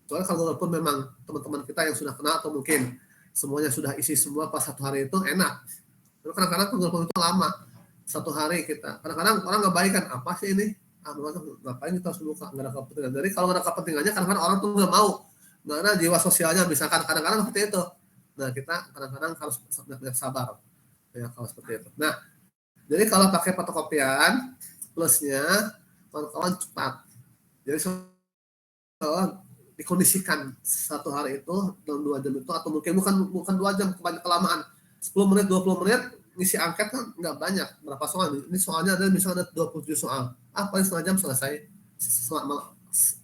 Soalnya kalau Google pun memang teman-teman kita yang sudah kenal atau mungkin semuanya sudah isi semua pas 1 hari itu enak. Tapi kadang-kadang Google Form itu lama. 1 hari kita. Kadang-kadang orang nggak baik kan, apa sih ini? Ngapain kita harus buka? Nggak ada kepentingan. Jadi kalau nggak ada kepentingannya, kadang-kadang orang tuh nggak mau. Nggak ada jiwa sosialnya, misalkan kadang-kadang seperti itu. Nah kita kadang-kadang harus sabar. Ya kalau seperti itu. Nah, jadi kalau pakai fotokopian, plusnya kawan-kawan cepat. Jadi dikondisikan 1 hari itu dalam 2 jam itu, atau mungkin bukan 2 jam, kelamaan 10 menit 20 menit ngisi angket kan nggak banyak, berapa soal ini, soalnya ada misalnya ada 27 soal, paling setengah jam selesai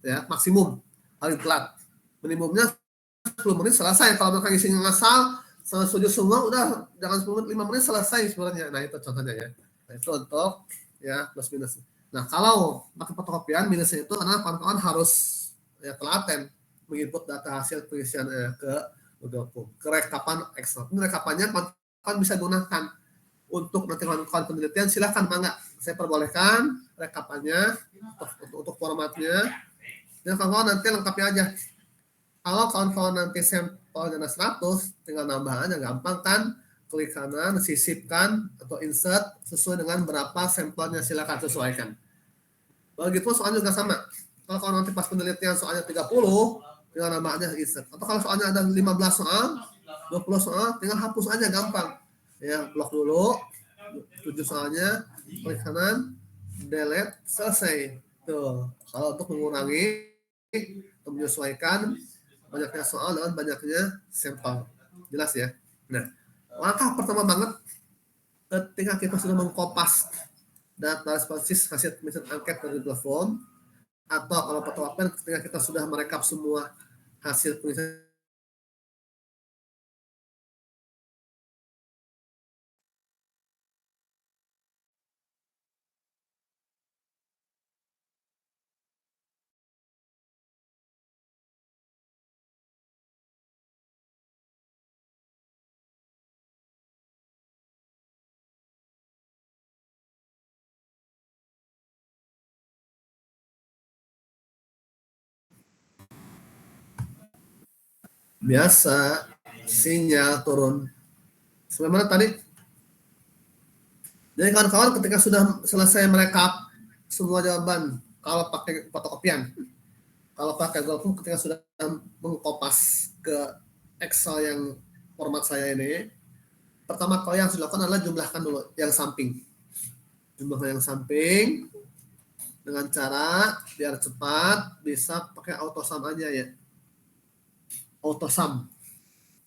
ya, maksimum paling telat, minimumnya 10 menit selesai. Kalau mereka ngisi ngasal setuju semua, udah jangan 10 menit, 5 menit selesai sebenarnya. Nah itu contohnya ya. Nah, itu untuk ya plus minus. Nah kalau pakai fotokopian, minusnya itu karena kawan-kawan harus ya telaten menginput data hasil pengisian ke Google Form. Kerekapan Excel. Rekapannya kawan bisa gunakan untuk nanti kawan-kawan penelitian, silahkan bangga. Saya perbolehkan rekapannya untuk formatnya. Dan kawan-kawan nanti lengkapi aja. Kalau kawan-kawan nanti sampelnya ada 100, tinggal nambah aja, gampang kan? Klik kanan, sisipkan atau insert sesuai dengan berapa sampelnya, silakan sesuaikan. Begitu soalnya juga sama. Kalau nanti pas penelitian soalnya 30, tinggal nambah aja insert. Atau kalau soalnya ada 15 soal, 20 soal, tinggal hapus aja, gampang. Ya, blok dulu, 7 soalnya, klik kanan, delete, selesai. Tuh, kalau untuk mengurangi atau menyesuaikan banyaknya soal dengan banyaknya sampel. Jelas ya? Nah, langkah pertama banget ketika kita sudah mengkopas data responsis hasil pengisian angket dari Google Form, atau kalau fotokopian ketika kita sudah merekap semua hasil pengisian biasa, sinyal turun. Sebagaimana tadi. Jadi kawan-kawan ketika sudah selesai merekap semua jawaban, kalau pakai fotokopian, Kalau pakai Google ketika sudah mengkopas ke Excel yang format saya ini, pertama kali yang harus dilakukan adalah jumlahkan dulu yang samping. Jumlahkan yang samping dengan cara biar cepat bisa pakai autosum aja ya. Autosum.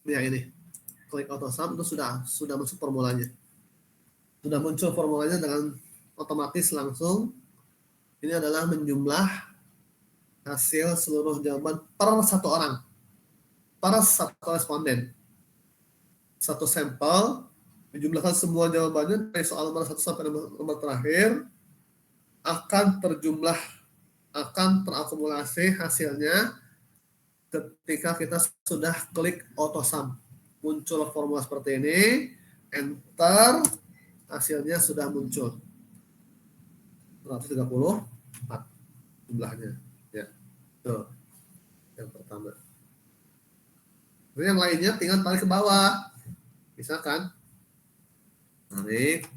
Ya ini. Klik autosum itu sudah masuk formulanya. Sudah muncul formulanya dengan otomatis langsung. Ini adalah menjumlah hasil seluruh jawaban per satu orang, per satu responden. Satu sampel, menjumlahkan semua jawabannya dari soal nomor 1 sampai nomor terakhir, akan terjumlah, akan terakumulasi hasilnya ketika kita sudah klik autosum. Muncul formula seperti ini, enter, hasilnya sudah muncul. 134 jumlahnya. Ya. Tuh. Yang pertama. Jadi yang lainnya tinggal tarik ke bawah. Misalkan tarik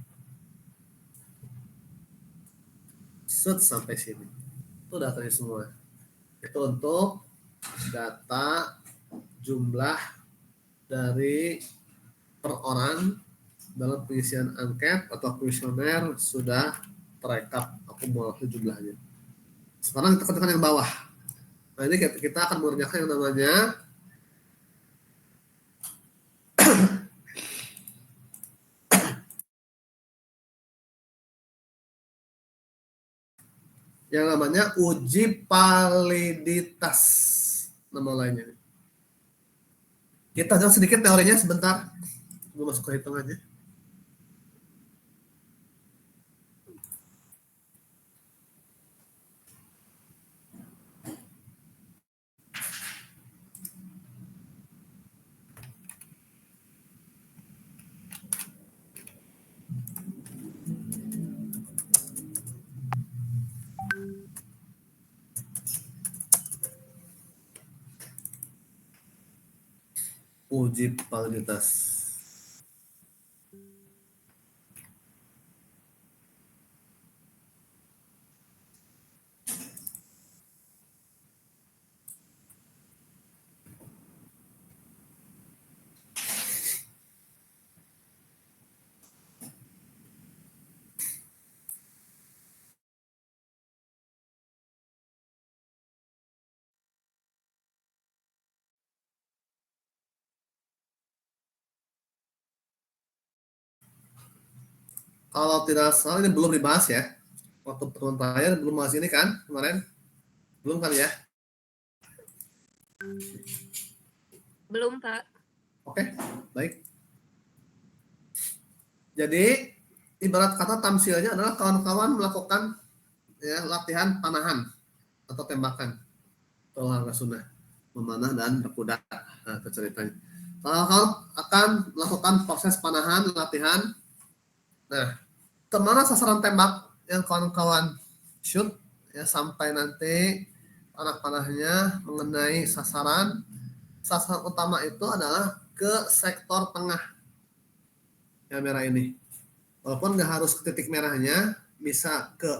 set sampai sini. Itu datanya semua. Itu untuk data jumlah dari per orang dalam pengisian angket atau kuesioner sudah terekap akumulasi jumlahnya. Sekarang kita tekan yang bawah. Nah ini kita akan mengerjakan yang namanya uji validitas, nama lainnya. Kita jauh sedikit teorinya sebentar. Gue masuk ke hitungannya. Uji validitas. Kalau tidak salah ini belum dibahas ya. Waktu pertemuan terakhir belum bahas ini kan kemarin? Belum kan ya? Belum, Pak. Oke, baik. Jadi ibarat kata tamsilnya adalah kawan-kawan melakukan ya, latihan panahan atau tembakan. Olahraga sunnah, memanah dan berkuda. Nah, itu ceritanya. Kawan-kawan akan melakukan proses panahan, latihan. Nah, kemana sasaran tembak yang kawan-kawan shoot ya sampai nanti anak panahnya mengenai sasaran utama itu adalah ke sektor tengah yang merah ini. Walaupun nggak harus ke titik merahnya, bisa ke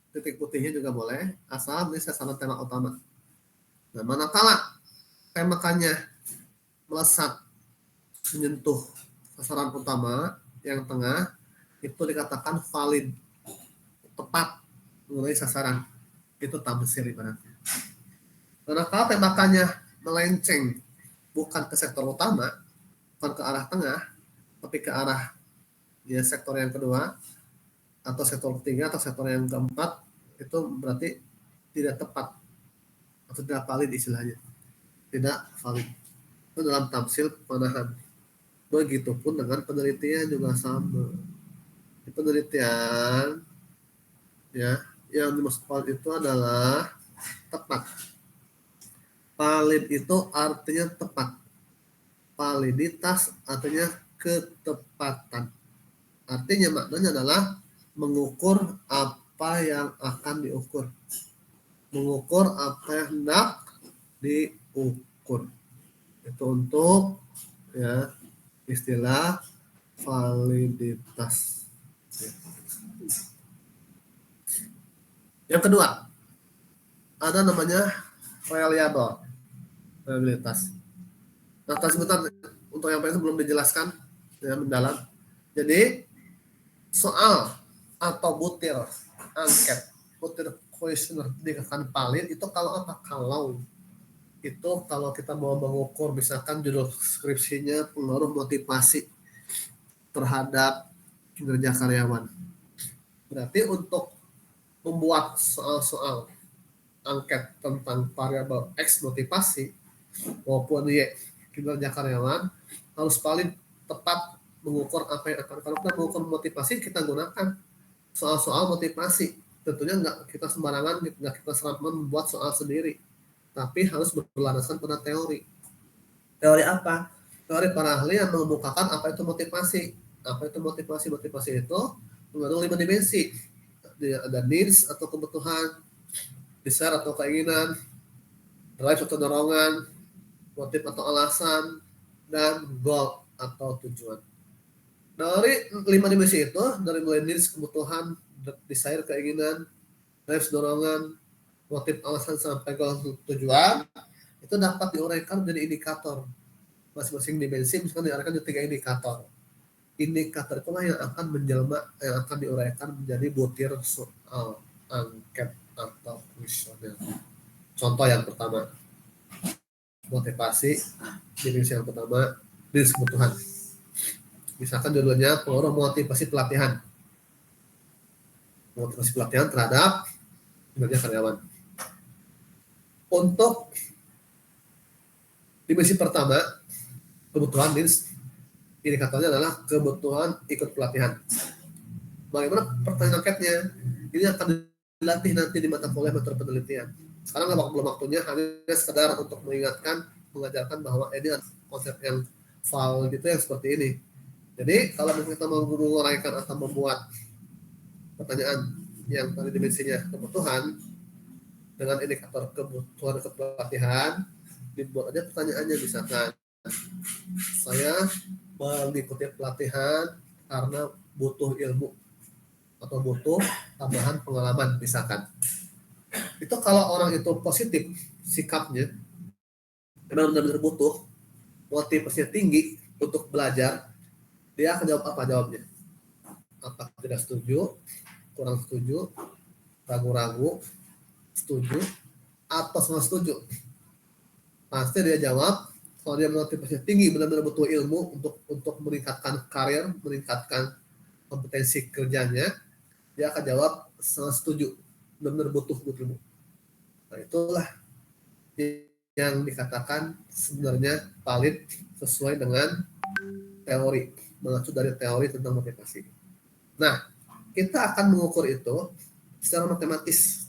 titik putihnya juga boleh, asal ini sasaran tembak utama. Nah, manakala tembakannya melesat menyentuh sasaran utama yang tengah, itu dikatakan valid, tepat mengenai sasaran. Itu tamsil ibaratnya. Manakala tembakannya melenceng bukan ke sektor utama, bukan ke arah tengah, tapi ke arah ya sektor yang kedua atau sektor ketiga atau sektor yang keempat, itu berarti tidak tepat atau tidak valid istilahnya. Tidak valid. Itu dalam tamsil panahan. Begitupun dengan penelitian juga sama. Penelitian ya yang dimaksud valid itu adalah tepat. Valid itu artinya tepat. Validitas artinya ketepatan. Artinya maknanya adalah mengukur apa yang akan diukur. Mengukur apa yang hendak diukur. Itu untuk ya istilah validitas. Yang kedua, ada namanya reliabilitas. Nah, sebentar untuk yang paling belum dijelaskan dengan mendalam. Jadi soal atau butir angket, butir kuesioner dikatakan valid itu kalau apa? Kalau kita mau mengukur misalkan judul skripsinya pengaruh motivasi terhadap kinerja karyawan. Berarti untuk membuat soal-soal angket tentang variabel X motivasi maupun Y kinerja karyawan harus paling tepat mengukur apa yang akan, kalau kita mengukur motivasi kita gunakan soal-soal motivasi, tentunya nggak kita sembarangan, nggak kita serampan membuat soal sendiri, tapi harus berlandaskan pada teori apa? Teori para ahli yang mengemukakan apa itu motivasi. Motivasi itu mengandung 5 dimensi. Ada needs atau kebutuhan, desire atau keinginan, drive atau dorongan, motif atau alasan, dan goal atau tujuan. Dari 5 dimensi itu, dari mulai needs, kebutuhan, desire, keinginan, drive, dorongan, motif, alasan, sampai goal, tujuan, itu dapat diuraikan menjadi indikator. Masing-masing dimensi misalkan diuraikan menjadi 3 indikator. Indikator itulah yang akan menjelma, yang akan diuraikan menjadi butir soal angket atau kuesioner. Contoh yang pertama, motivasi. Dimensi yang pertama, needs, kebutuhan. Misalkan judulnya pengaruh motivasi pelatihan. Motivasi pelatihan terhadap kinerja karyawan. Untuk dimensi pertama, kebutuhan needs, indikatornya adalah kebutuhan ikut pelatihan. Bagaimana pertanyaan angketnya? Ini akan dilatih nanti di mata kuliah metode penelitian. Sekarang belum waktunya, hanya sekedar untuk mengingatkan, mengajarkan bahwa ini konsep yang valid itu yang seperti ini. Jadi kalau kita mau menguraikan atau membuat pertanyaan yang tadi dimensinya kebutuhan dengan indikator kebutuhan pelatihan, dibuat aja pertanyaannya, misalkan saya mengikuti pelatihan karena butuh ilmu atau butuh tambahan pengalaman misalkan. Itu kalau orang itu positif sikapnya, memang benar-benar butuh, motivasinya tinggi untuk belajar, dia akan jawab apa jawabnya? Apakah tidak setuju, kurang setuju, ragu-ragu, setuju, atau semua setuju? Pasti dia jawab, kalau dia motivasinya tinggi, benar-benar butuh ilmu untuk meningkatkan karir, meningkatkan kompetensi kerjanya, dia akan jawab sangat setuju, benar-benar butuh ilmu. Nah, itulah yang dikatakan sebenarnya valid sesuai dengan teori, mengacu dari teori tentang motivasi. Nah, kita akan mengukur itu secara matematis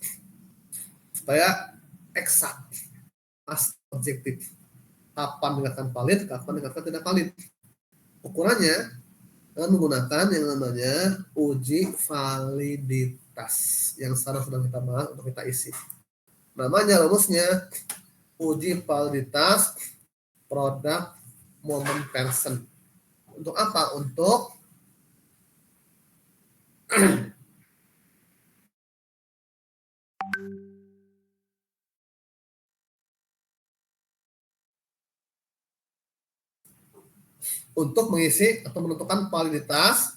supaya eksak, objektif. Kapan dikatakan valid, kapan dikatakan tidak valid. Ukurannya dengan menggunakan yang namanya uji validitas yang sekarang sedang kita bahas untuk kita isi. Namanya rumusnya uji validitas produk moment person. Untuk apa? Untuk mengisi atau menentukan validitas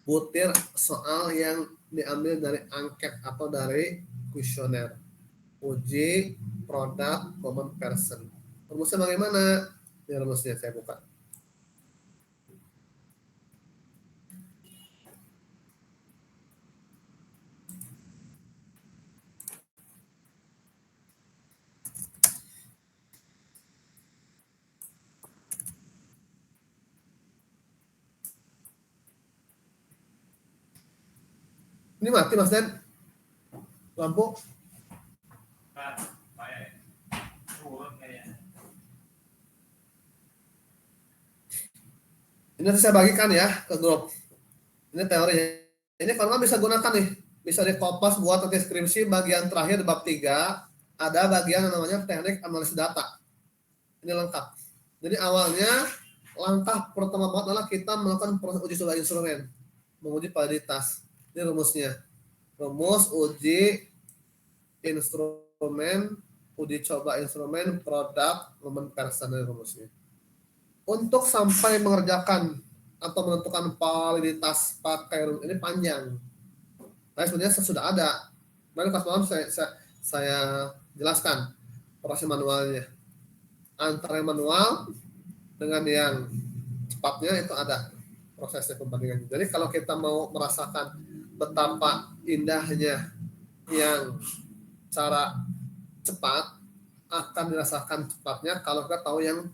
butir soal yang diambil dari angket atau dari kuesioner. Uji produk common person. Rumusnya bagaimana? Ini rumusnya saya buka. Ini mati Mas Den? Lampu? Ini nanti saya bagikan ya ke grup. Ini teori. Ini kalau bisa gunakan nih. Bisa dikopas buat nanti skripsi bagian terakhir bab 3. Ada bagian yang namanya teknik analisis data. Ini lengkap. Jadi awalnya langkah pertama adalah kita melakukan proses uji coba instrumen. Menguji validitas. Ini rumusnya. Rumus uji instrumen uji coba instrumen, produk, momen person dan rumusnya. Untuk sampai mengerjakan atau menentukan validitas pakai rumus ini panjang. Nah, sebenarnya sudah ada. Baru pas malam saya jelaskan proses manualnya. Antara yang manual dengan yang cepatnya itu ada prosesnya perbandingan. Jadi kalau kita mau merasakan betapa indahnya yang cara cepat, akan dirasakan cepatnya kalau kita tahu yang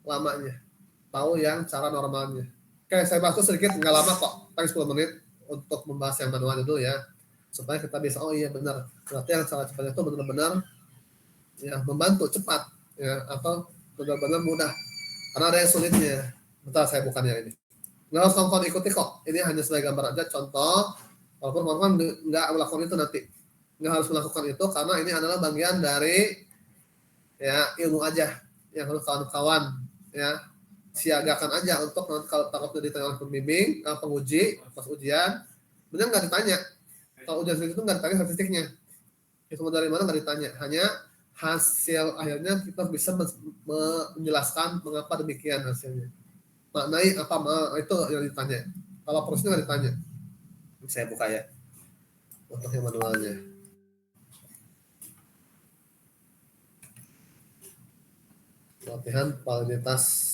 lamanya, tahu yang cara normalnya. Oke, saya bahas sedikit, nggak lama kok, paling 10 menit untuk membahas yang manualnya dulu ya, supaya kita bisa, oh iya benar, berarti yang cara cepatnya itu benar-benar ya membantu cepat ya, atau benar-benar mudah, karena ada yang sulitnya. Bentar, saya bukannya ini. Nggak harus nonton ikuti kok, ini hanya sebagai gambar aja, contoh, walaupun teman-teman nggak melakukan itu nanti. Nggak harus melakukan itu, karena ini adalah bagian dari ya ilmu aja, yang harus kawan-kawan ya siagakan aja untuk kalau takut ditanya oleh pembimbing, penguji pas ujian, benar nggak ditanya. Kalau ujian itu nggak ditanya statistiknya, itu dari mana nggak ditanya, hanya hasil akhirnya kita bisa menjelaskan mengapa demikian hasilnya, maknai apa itu yang ditanya. Kalau prosesnya nggak ditanya. Saya buka ya untuk yang manualnya. Latihan validitas.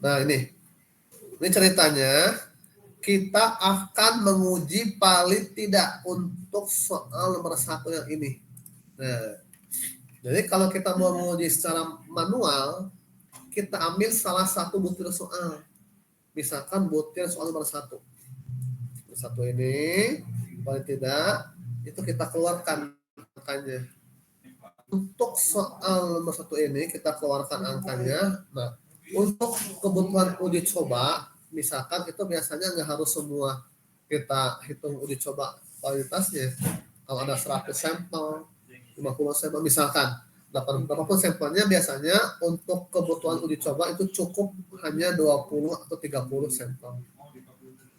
Nah ini ceritanya kita akan menguji valid tidak untuk soal nomor 1 yang ini. Nah, jadi kalau kita mau menguji secara manual, kita ambil salah satu butir soal. Misalkan butir soal nomor 1. Satu ini, valid tidak, itu kita keluarkan angkanya. Untuk soal nomor 1 ini, kita keluarkan angkanya. Nah, untuk kebutuhan uji coba, misalkan itu biasanya nggak harus semua kita hitung uji coba validitasnya. Kalau ada 100 sampel, 50 sampel misalkan, berapapun sampelnya, biasanya untuk kebutuhan uji coba itu cukup hanya 20 atau 30 sampel.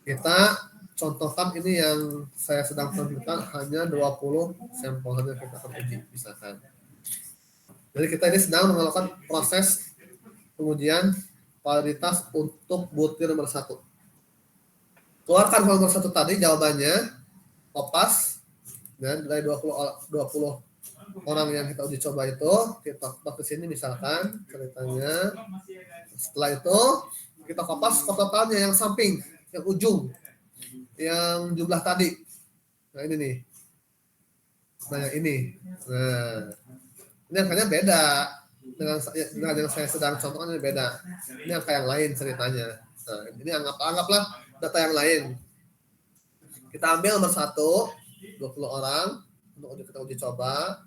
Kita contohkan ini yang saya sedang tampilkan hanya 20 sampel hanya kita akan uji misalkan. Jadi kita ini sedang melakukan proses pengujian validitas untuk butir nomor 1. Keluarkan nomor 1 tadi jawabannya, kopas, dan dari 20 orang yang kita uji coba itu, kita kopas ke sini misalkan ceritanya. Setelah itu kita kopas totalnya yang samping, yang ujung, yang jumlah tadi. Nah ini nih. Nah yang ini. Nah ini angkanya beda. Dengan yang saya sedang contohkan ini beda. Ini angka yang lain ceritanya. Nah, ini anggaplah data yang lain. Kita ambil nomor 1, 20 orang untuk kita uji coba.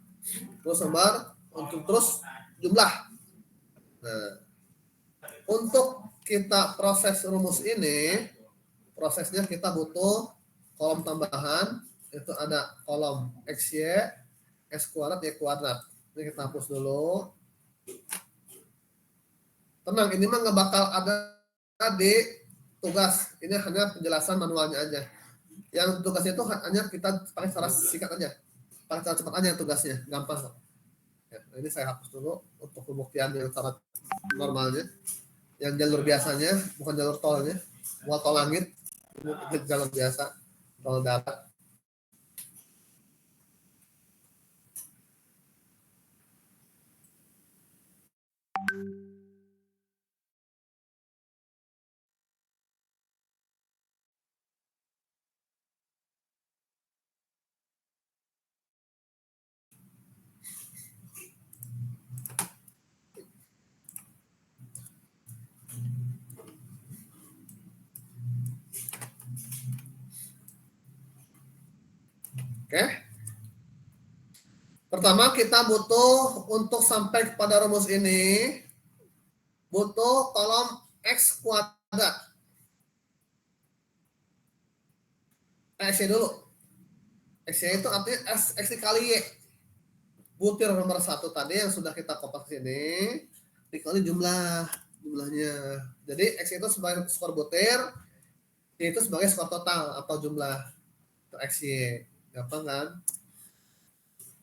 Terus nomor untuk terus jumlah. Nah, untuk kita proses rumus ini, prosesnya kita butuh kolom tambahan, itu ada kolom XY, X kuadrat, Y kuadrat. Ini kita hapus dulu. Tenang, ini mah nggak bakal ada di tugas. Ini hanya penjelasan manualnya aja. Yang tugasnya itu hanya kita pakai cara singkat aja. Pakai cara cepat aja yang tugasnya. Gampang kok. Ya, ini saya hapus dulu untuk pembuktian yang cara normalnya. Yang jalur biasanya, bukan jalur tolnya. Buat tol langit, jalur biasa. Tol darat. Oke. Pertama kita butuh untuk sampai kepada rumus ini butuh kolom X kuadrat. X dulu. X itu artinya X dikali Y. Butir nomor 1 tadi yang sudah kita kopas sini dikali jumlahnya. Jadi X itu sebagai skor butir, Y itu sebagai skor total atau jumlah XY. Gampang kan?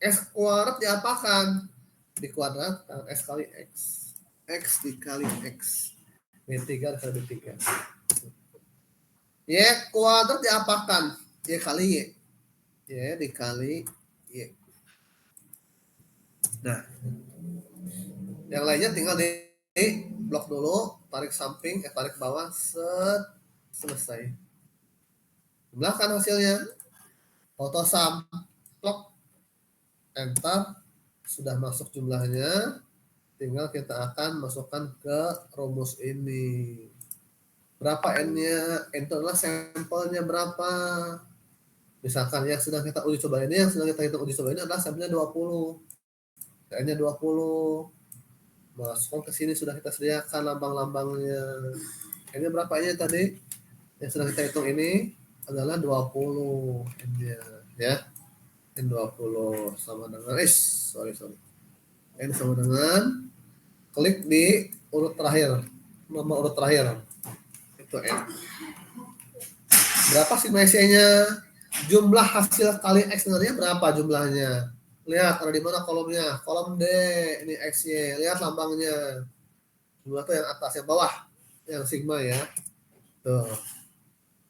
X kuadrat diapakan? Dikuadratkan X kali X. X dikali X. B3 dikali B3. Y kuadrat diapakan? Y kali Y. Y dikali Y. Nah, yang lainnya tinggal di blok dulu, tarik samping, tarik bawah, selesai. Jumlahkan hasilnya. Autosum, blok, enter, sudah masuk jumlahnya. Tinggal kita akan masukkan ke rumus ini. Berapa N-nya? N itu adalah sampelnya berapa. Misalkan yang sedang kita uji coba ini, yang sedang kita hitung uji coba ini adalah sampelnya 20. N-nya 20. Masuk ke sini sudah kita sediakan lambang-lambangnya. N-nya berapa N-nya tadi? Yang sedang kita hitung ini adalah 20 N-nya. Ya. N20 sama dengan, sorry. N sama dengan, klik di urut terakhir. Nomor urut terakhir. Itu N. Berapa sigma XY-nya? Jumlah hasil kali X sebenarnya berapa jumlahnya? Lihat ada di mana kolomnya? Kolom D, ini XY. Lihat lambangnya. Jumlah itu yang atas, yang bawah. Yang sigma ya. Tuh.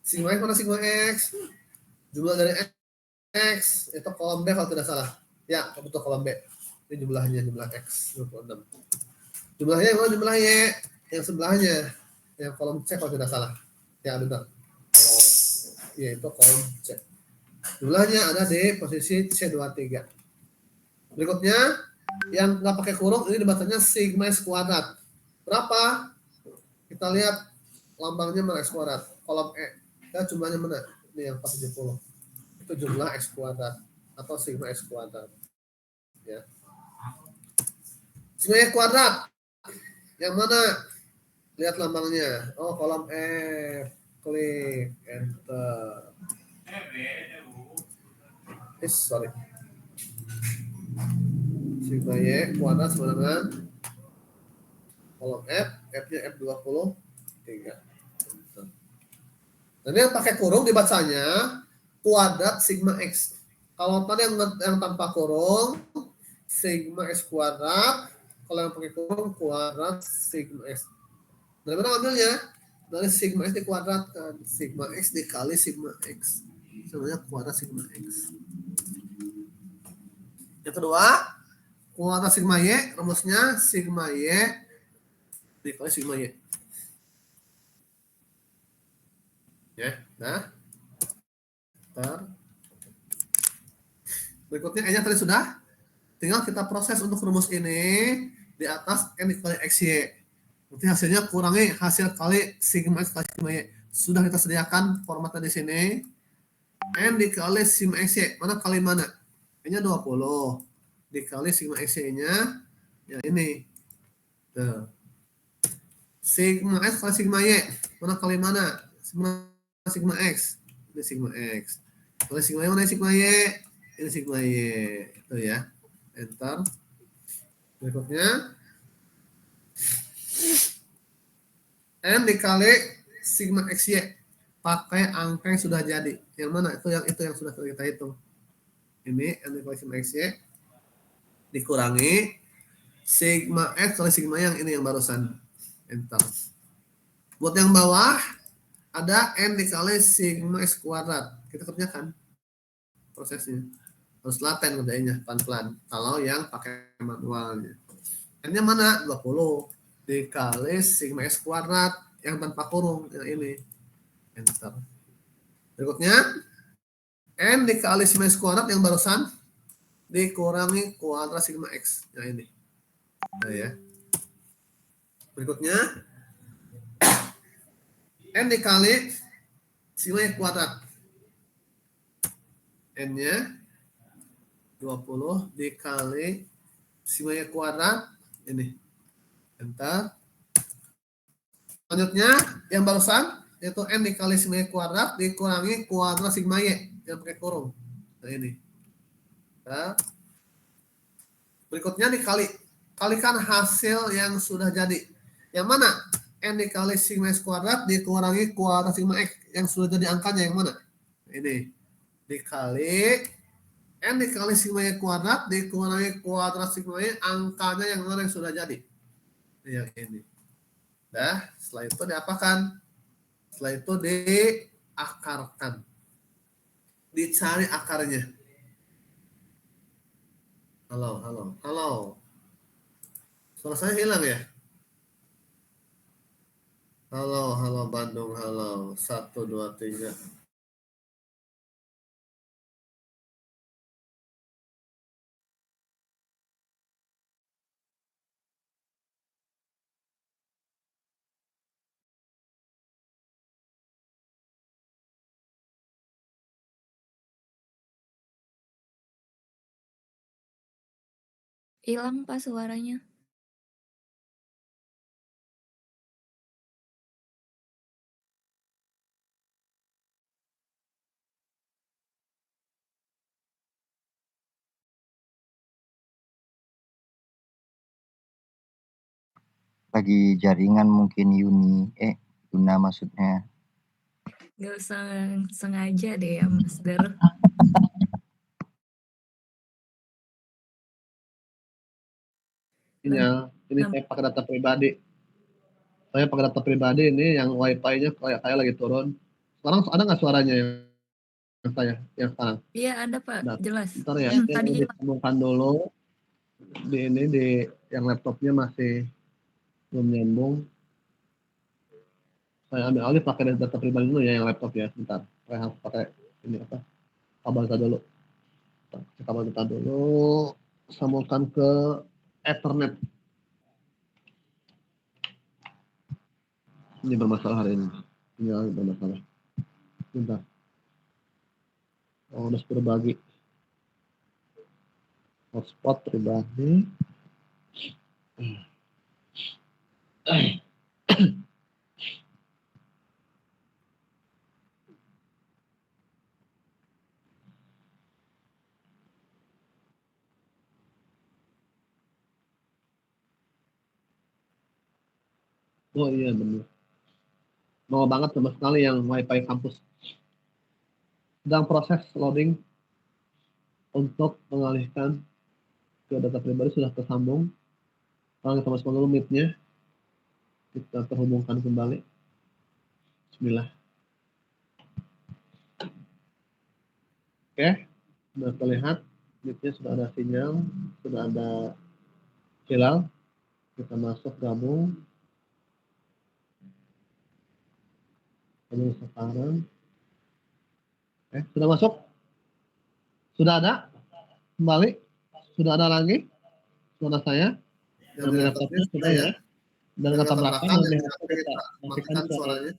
Sigma X mana sigma X? Jumlah dari X itu kolom B kalau tidak salah. Ya, betul kolom B. Ini jumlahnya, jumlah X 26. Jumlahnya yang mana jumlah Y? Yang sebelahnya. Yang kolom C kalau tidak salah. Ya, benar. Kalau Y itu kolom C. Jumlahnya ada di posisi C23. Berikutnya, yang nggak pakai kurung, ini dibacanya sigma X kuadrat. Berapa? Kita lihat lambangnya mana X kuadrat. Kolom E. Ya, jumlahnya mana? Ini yang 470. Itu jumlah X kuadrat. Atau sigma X kuadrat. Ya. Sigma X kuadrat. Yang mana? Lihat lambangnya. Oh, kolom F. Klik. Enter. Sorry. Sigma Y kuadrat sama dengan kolom F. F-nya F23. Dan yang pakai kurung dibacanya kuadrat sigma X. Kalau tadi yang tanpa kurung, sigma X kuadrat. Kalau yang pakai kurung, kuadrat sigma X. Dari mana ambilnya? Dari sigma X dikuadratkan. Sigma X dikali sigma X. Sebenarnya kuadrat sigma X. Yang kedua, kuadrat sigma Y. Rumusnya sigma Y dikali sigma Y. Ya, nah. Berikutnya N-nya tadi sudah. Tinggal kita proses untuk rumus ini di atas N dikali XY. Nanti hasilnya kurangi hasil kali sigma X kali sigma Y. Sudah kita sediakan formatnya di sini. N dikali sigma XY. Mana kali mana? N-nya 20. Dikali sigma XY-nya. Ya ini. Tuh. Sigma X kali sigma Y. Mana kali mana? Sigma X. Ini sigma X. Kalau sigma Y mana sigma Y? Ini sigma Y. Itu ya. Enter. Berikutnya. N dikali sigma XY. Pakai angka yang sudah jadi. Yang mana? Itu yang sudah kita hitung. Ini N dikali sigma XY. Dikurangi sigma X kali sigma yang ini yang barusan. Enter. Buat yang bawah. Ada N dikali sigma X kuadrat. Kita kerjakan prosesnya. Harus laten kerjainnya, pelan-pelan. Kalau yang pakai manualnya. N-nya mana? 20. Dikali sigma X kuadrat. Yang tanpa kurung. Yang ini. Enter. Berikutnya. N dikali sigma X kuadrat yang barusan. Dikurangi kuadrat sigma X. Yang ini. Nah ya. Berikutnya. N dikali sigma Y kuadrat. N-nya 20 dikali sigma Y kuadrat. Ini. Enter. Selanjutnya, yang barusan, yaitu N dikali sigma Y kuadrat dikurangi kuadrat sigma Y. Yang pakai kurung. Nah ini. Nah. Berikutnya dikali. Kalikan hasil yang sudah jadi. Yang mana? N dikali sigma X kuadrat dikurangi kuadrat sigma X yang sudah jadi angkanya yang mana? Ini. Dikali N dikali sigma Y kuadrat dikurangi kuadrat sigma Y angkanya yang mana yang sudah jadi? Yang ini. Dah, setelah itu diapakan? Setelah itu diakarkan. Dicari akarnya. Halo. Suara saya hilang ya? Halo Bandung, halo. 1, 2, 3. Hilang Pak suaranya. Lagi jaringan mungkin Yuna maksudnya. Gak usah sengaja deh ya Mas Der. Ini saya pakai data pribadi. Saya pakai data pribadi ini yang wifi-nya kayak lagi turun. Sekarang ada nggak suaranya yang saya yang sekarang? Iya ada Pak, jelas. Bentar ya, Tadi disambungkan dulu. Di yang laptopnya masih belum nyambung. Saya ambil alih pakai data pribadi dulu ya yang laptop ya, sebentar. Saya harus pakai ini apa? Kabel data dulu. Kabel data dulu, sambungkan ke Ethernet. Ini bermasalah hari ini. Ini bermasalah. Bentar. Oh, udah berbagi. Hotspot pribadi. Oh iya benar. Mau banget sama sekali yang wifi kampus. Sedang proses loading untuk mengalihkan ke data pribadi sudah tersambung. Sekarang kita masukkan dulu meet-nya. Kita terhubungkan kembali. Bismillah. Oke, sudah terlihat meet-nya sudah ada sinyal, sudah ada hilal. Kita masuk gabung. Sekarang. Sudah masuk? Sudah ada? Kembali? Sudah ada lagi? Suara saya? Dan laptopnya sudah ya? Dan kata belakang kita matikan suaranya.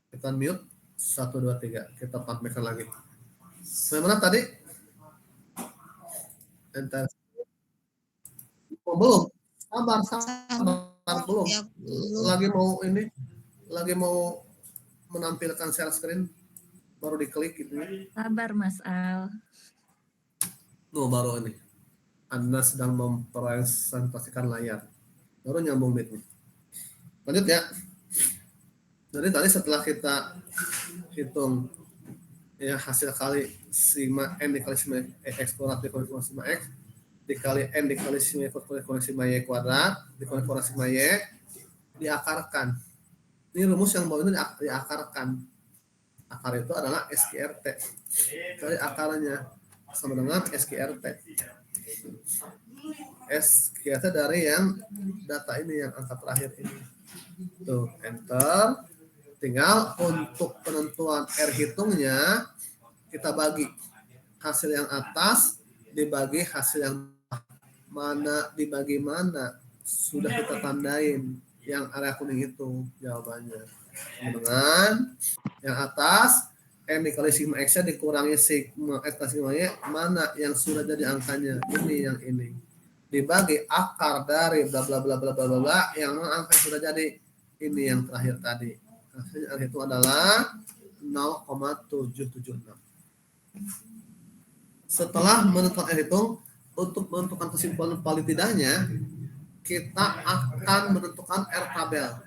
Kita mute. 1, 2, 3. Kita pamerkan lagi. Bagaimana tadi? Enter. Oh, belum. Sabar belum. Lagi mau menampilkan share screen, baru diklik gitu ya. Sabar Mas Al. Baru ini. Anda sedang mempresentasikan layar. Baru nyambung mic-nya. Lanjut ya. Jadi tadi setelah kita hitung ya hasil kali sigma N dikali sigma X kuadrat dikali sigma X dikali N dikali sigma dikali sigma Y kuadrat dikali kuadrat sigma Y diakarkan. Ini rumus yang bawah ini diakarkan. Akar itu adalah SQRT. Kali akarnya sama dengan SQRT. SQRT dari yang data ini, yang angka terakhir ini. Tuh, enter. Tinggal untuk penentuan R hitungnya, kita bagi. Hasil yang atas dibagi hasil yang mana, dibagi mana. Sudah kita tandain. Yang area kuning itu jawabannya. Dengan yang atas N dikali sigma X dikurangi sigma X kali sigma Y, mana yang sudah jadi angkanya? Ini yang ini. Dibagi akar dari bla bla bla bla bla bla bla yang angka yang sudah jadi. Ini yang terakhir tadi. Hasilnya itu adalah 0,776. Setelah menentukan hitung, untuk menentukan kesimpulan paling tidaknya, kita akan menentukan R tabel.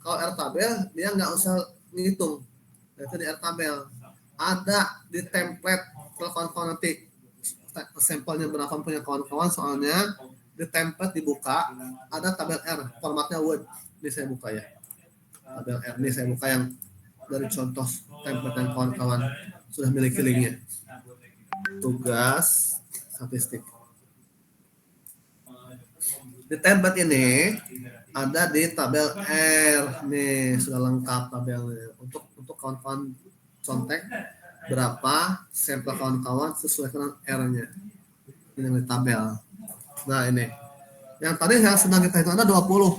Kalau R tabel dia nggak usah ngitung, itu di R tabel ada di template. Kalau kawan-kawan nanti sampelnya berapa punya kawan-kawan, soalnya di template dibuka ada tabel R, formatnya Word. Ini saya buka ya, tabel R ini saya buka yang dari contoh template yang kawan-kawan sudah miliki linknya. Tugas statistik di template ini ada di tabel R nih, sudah lengkap tabelnya. Untuk kawan-kawan contek berapa sampel kawan-kawan sesuai dengan R-nya ini di tabel. Nah ini yang tadi yang sedang kita hitung ada 20.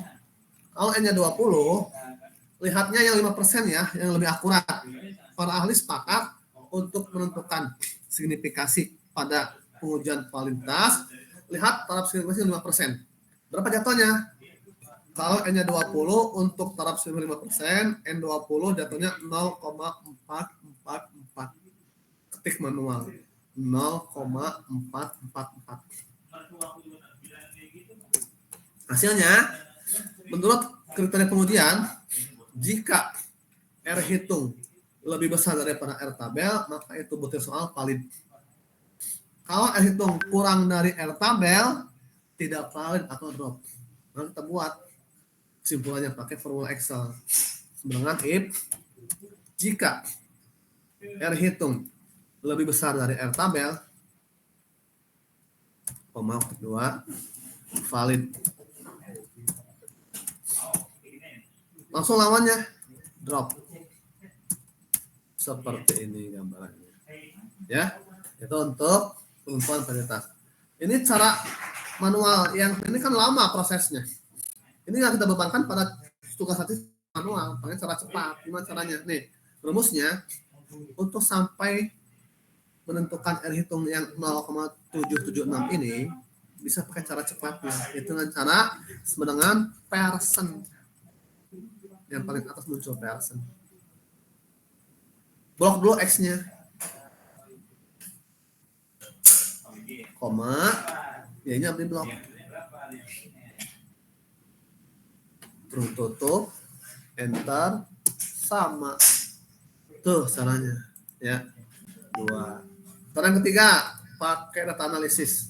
Kalau N-nya 20, lihatnya yang 5% ya, yang lebih akurat. Para ahli sepakat untuk menentukan signifikasi pada pengujian kualitas, lihat taraf signifikasi 5%. Berapa jatuhnya? Kalau N-nya 20 untuk taraf 5%, N20 jatuhnya 0,444. Ketik manual. 0,444. Hasilnya, menurut kriteria pengujian, jika R hitung lebih besar daripada R tabel, maka itu butir soal valid. Kalau R hitung kurang dari R tabel, tidak valid atau drop. Nah, kita buat kesimpulannya pakai formula Excel. Dengan if jika R hitung lebih besar dari R tabel, koma kedua valid. Langsung lawannya drop. Seperti ini gambarannya. Ya, itu untuk penentuan varietas. Ini cara manual, yang ini kan lama prosesnya. Ini yang kita bebankan pada tugas statistik manual, pakai cara cepat. Gimana caranya? Nih, rumusnya untuk sampai menentukan R hitung yang 0,776 ini bisa pakai cara cepatnya. Itu dengan cara dengan Pearson. Yang paling atas muncul Pearson. Blok dulu X-nya. Koma, Y-nya di blok. Terus tutup, enter, sama. Tuh caranya. Ya. 2. Cara yang ketiga, pakai data analisis.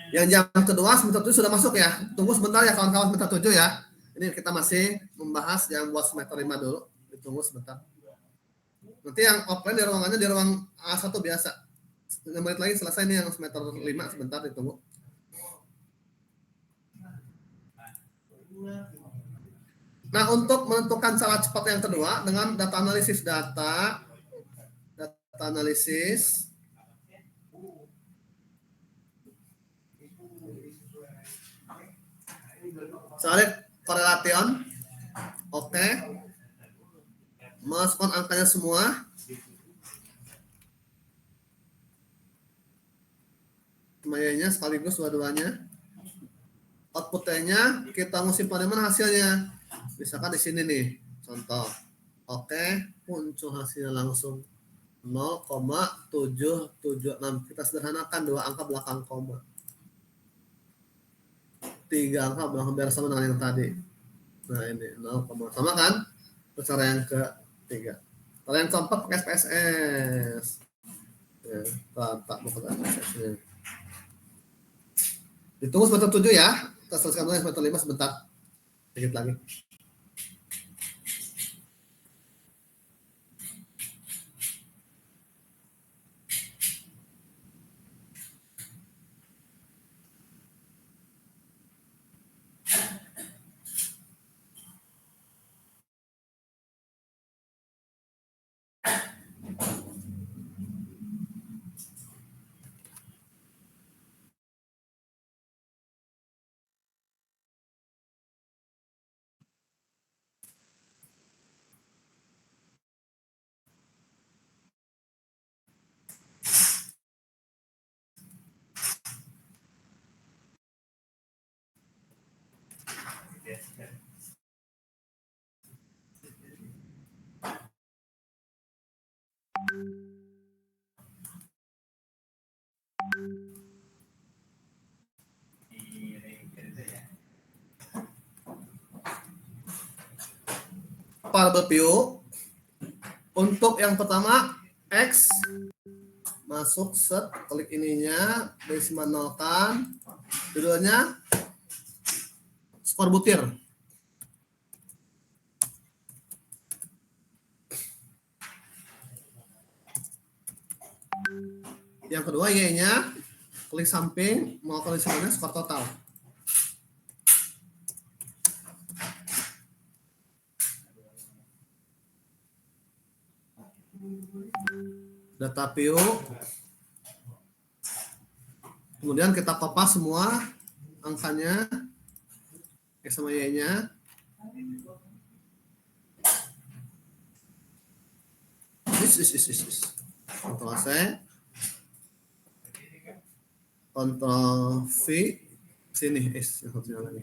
Yang jam kedua semester 7 sudah masuk ya. Tunggu sebentar ya kawan-kawan semester 7 ya. Ini kita masih membahas yang buat semester 5 dulu. Ditunggu sebentar. Nanti yang offline di ruangannya di ruang A1 biasa. 5 menit lagi selesai nih yang semester 5, sebentar ditunggu. Nah, untuk menentukan cara cepat yang kedua dengan data analisis analisis. Soalnya korelation. Oke. Masukkan angkanya semua. Semuanya sekaligus dua-duanya. Output-nya kita mau simpan di mana hasilnya? Misalkan di sini nih, contoh. Oke, muncul hasilnya langsung 0,776. Kita sederhanakan dua angka belakang koma. 3 angka belakang biar sama dengan yang tadi. Nah ini 0, sama kan? Cara yang ketiga. Cara yang keempat pakai SPSS. Ya, tak bukan SPSS-nya. Ditunggu semester 7 ya. Kita selesaikan dulu semester 5 sebentar. Sedikit lagi. variable view. Untuk yang pertama X masuk set, klik ininya, dimanalkan, judulnya skor butir. Yang kedua Y-nya, klik samping, mau klik semuanya skor total. Data view. Kemudian kita kopas semua angkanya, X sama Y-nya. Ctrl C, Ctrl V, sini S yang satunya lagi.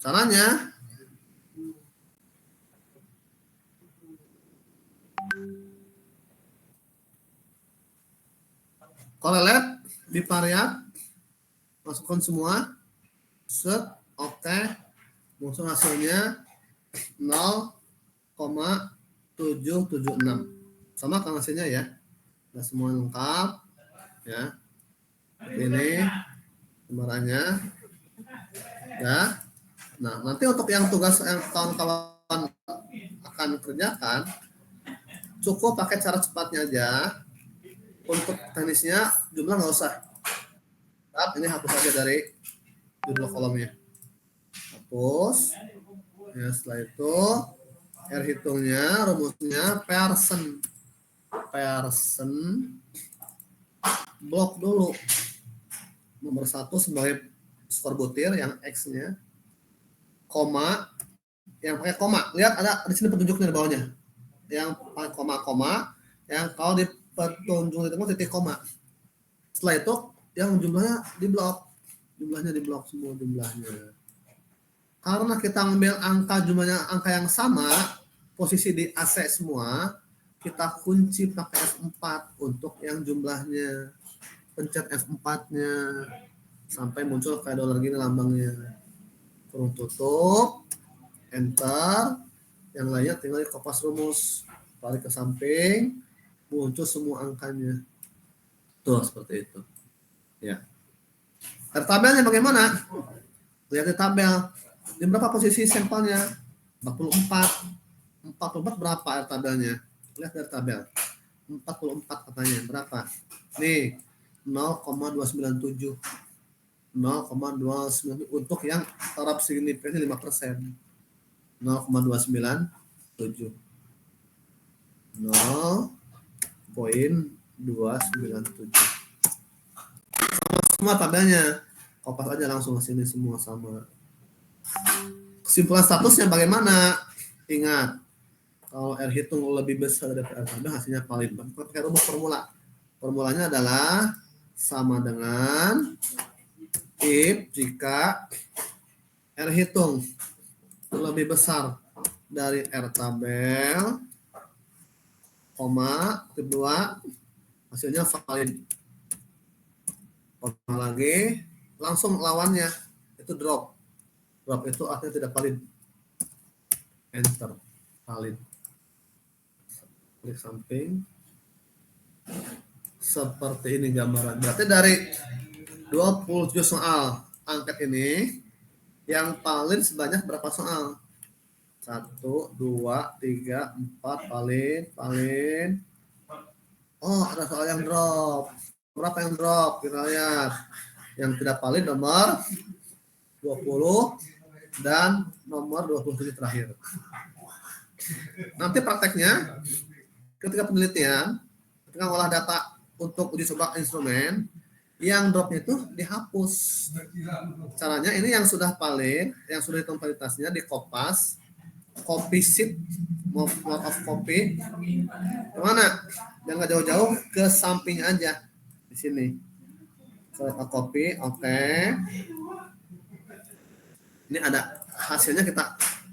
Caranya correlate, bivariat, masukkan semua, set, oke, muncul hasilnya 0,776. Sama kan hasilnya ya, nah, semua lengkap ya. Ini gambarannya ya. Nah, nanti untuk yang tugas yang kawan-kawan akan kerjakan, cukup pakai cara cepatnya aja. Untuk teknisnya jumlah nggak usah. Nah, ini hapus aja dari judul kolomnya. Hapus. Ya, setelah itu R hitungnya, rumusnya person. Blok dulu. Nomor 1 sebagai skor butir yang X-nya. Koma. Yang pakai koma. Lihat ada di sini petunjuknya di bawahnya. Yang pakai koma-koma. Yang kalau di petunjuk itu titik koma. Setelah itu yang jumlahnya di blok. Jumlahnya di blok semua jumlahnya. Karena kita ngambil angka jumlahnya angka yang sama, posisi di AC semua, kita kunci pakai F4 untuk yang jumlahnya. Pencet F4-nya sampai muncul kayak dolar gini lambangnya. Kurung tutup, enter. Yang lainnya tinggal di kopas rumus, balik ke samping, muncul semua angkanya. Tuh seperti itu. Ya. Tabelnya bagaimana? Lihat di tabel. Di berapa posisi sampelnya? 44. 44 berapa tabelnya? Lihat dari tabel. 44 katanya. Berapa? Nih, 0,297. 0,297 untuk yang taraf signifikan 5%. 0,297. 0,297. Semua tabelnya. Kopas aja langsung ke sini semua sama. Kesimpulan statusnya bagaimana? Ingat, kalau R hitung lebih besar dari R tabel hasilnya valid. Pakai rumus formula. Formulanya adalah sama dengan if jika R hitung lebih besar dari R tabel, koma, kedua hasilnya valid. Koma lagi, langsung lawannya itu drop. Drop itu artinya tidak valid. Enter, valid. Klik samping. Seperti ini gambaran. Berarti dari 27 soal angket ini, yang valid sebanyak berapa soal? 1, 2, 3, 4, valid. Oh, ada soal yang drop. Berapa yang drop? Kita lihat. Yang tidak valid nomor 20 dan nomor 27 terakhir. Nanti prakteknya, ketika penelitian, ketika olah data untuk uji coba instrumen, yang dropnya itu dihapus. Caranya ini yang sudah valid, yang sudah hitung validitasnya dikopas, copy sheet, mode of copy, kemana? Jangan jauh-jauh, ke samping aja di sini. Select copy, oke. Ini ada hasilnya,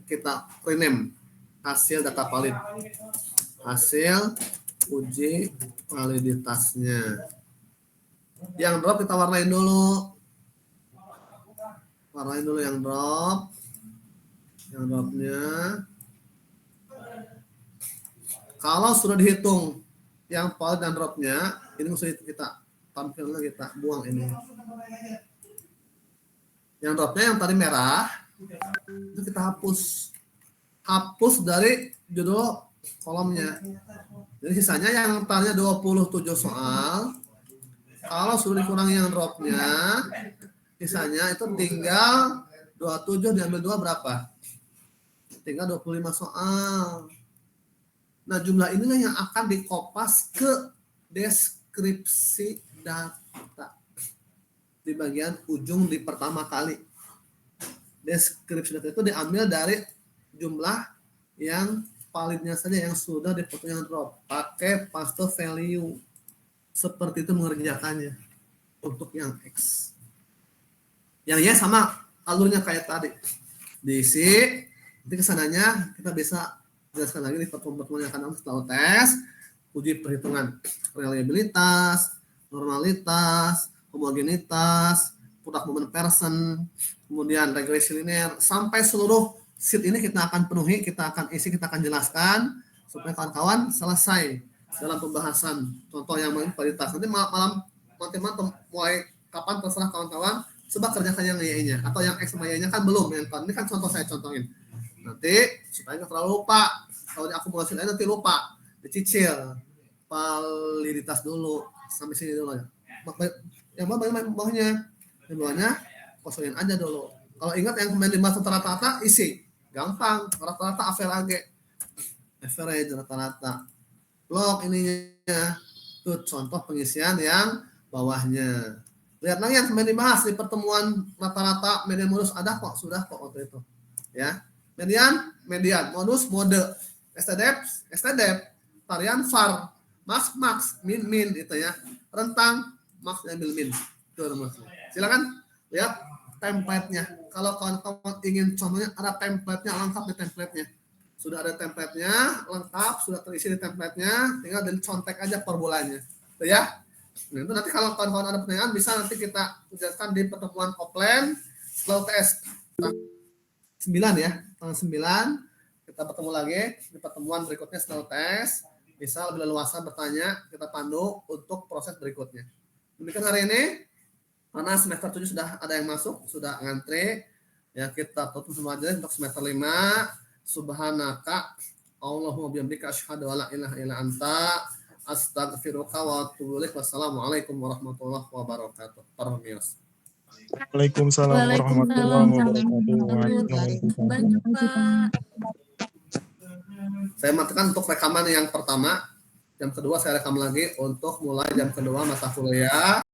kita rename hasil data valid, hasil uji validitasnya. Yang drop kita warnain dulu yang drop. Yang dropnya. Kalau sudah dihitung yang valid dan dropnya, ini mesti kita tampilkan, kita buang ini. Yang dropnya yang tadi merah, itu kita hapus. Hapus dari judul kolomnya. Jadi sisanya yang tanya 27 soal, kalau sudah dikurangi yang dropnya, sisanya itu tinggal 27 diambil 2 berapa? Tinggal 25 soal. Nah, jumlah inilah yang akan dikopas ke deskripsi data. Di bagian ujung di pertama kali. Deskripsi data itu diambil dari jumlah yang validnya saja yang sudah dipotong yang drop. Pakai paste value. Seperti itu mengerjakannya. Untuk yang X. Yang Y sama alurnya kayak tadi. Diisi. Nanti kesananya kita bisa jelaskan lagi di pertemuan yang akan setelah tes. Uji perhitungan reliabilitas, normalitas, homogenitas, product movement person, kemudian regresi linear, sampai seluruh sheet ini kita akan penuhi, kita akan isi, kita akan jelaskan supaya kawan-kawan selesai dalam pembahasan contoh yang validitas. Nanti malam mulai kapan terserah kawan-kawan, coba kerjakan yang Y-nya atau yang X sama Y-nya kan belum, ini kan contoh saya contohin. Nanti supaya nggak terlalu lupa, kalau diakumulasi lain nanti lupa, dicicil validitas dulu sampai sini dulu ya. Yang bawahnya kosongin aja dulu. Kalau ingat yang kemarin dimaksud rata-rata isi, gampang, rata-rata average rata-rata. Blok ininya tuh contoh pengisian yang bawahnya. Lihat lagi yang kemarin dibahas di pertemuan rata-rata median modus ada kok, sudah kok waktu itu. Ya. Median, modus, mode, STDEP, varian, var, max, min itu ya. Rentang, max, ambil min. Itu maksudnya. Silakan lihat template-nya. Kalau kawan-kawan ingin contohnya ada template-nya, lengkap di template-nya. Sudah ada template-nya, lengkap, sudah terisi di template-nya, tinggal contek aja per bulannya. Itu ya. Nah, itu nanti kalau kawan-kawan ada pertanyaan bisa nanti kita jelaskan di pertemuan offline setelah tes 9 ya, tanggal 9 kita bertemu lagi di pertemuan berikutnya setelah tes, bisa lebih leluasa bertanya, kita pandu untuk proses berikutnya. Demikian hari ini, karena semester 7 sudah ada yang masuk, sudah ngantri, ya kita tutup semua aja untuk semester 5. Subhanaka Allahumma bihamdika asyhadu an la ilaha illa anta astaghfiruka wa atubu ilaik. Wassalamualaikum warahmatullahi wabarakatuh. Permisi. Waalaikumsalam warahmatullahi wabarakatuh. Banyak, Pak. Saya matikan untuk rekaman yang pertama, jam kedua saya rekam lagi untuk mulai jam kedua mata kuliah.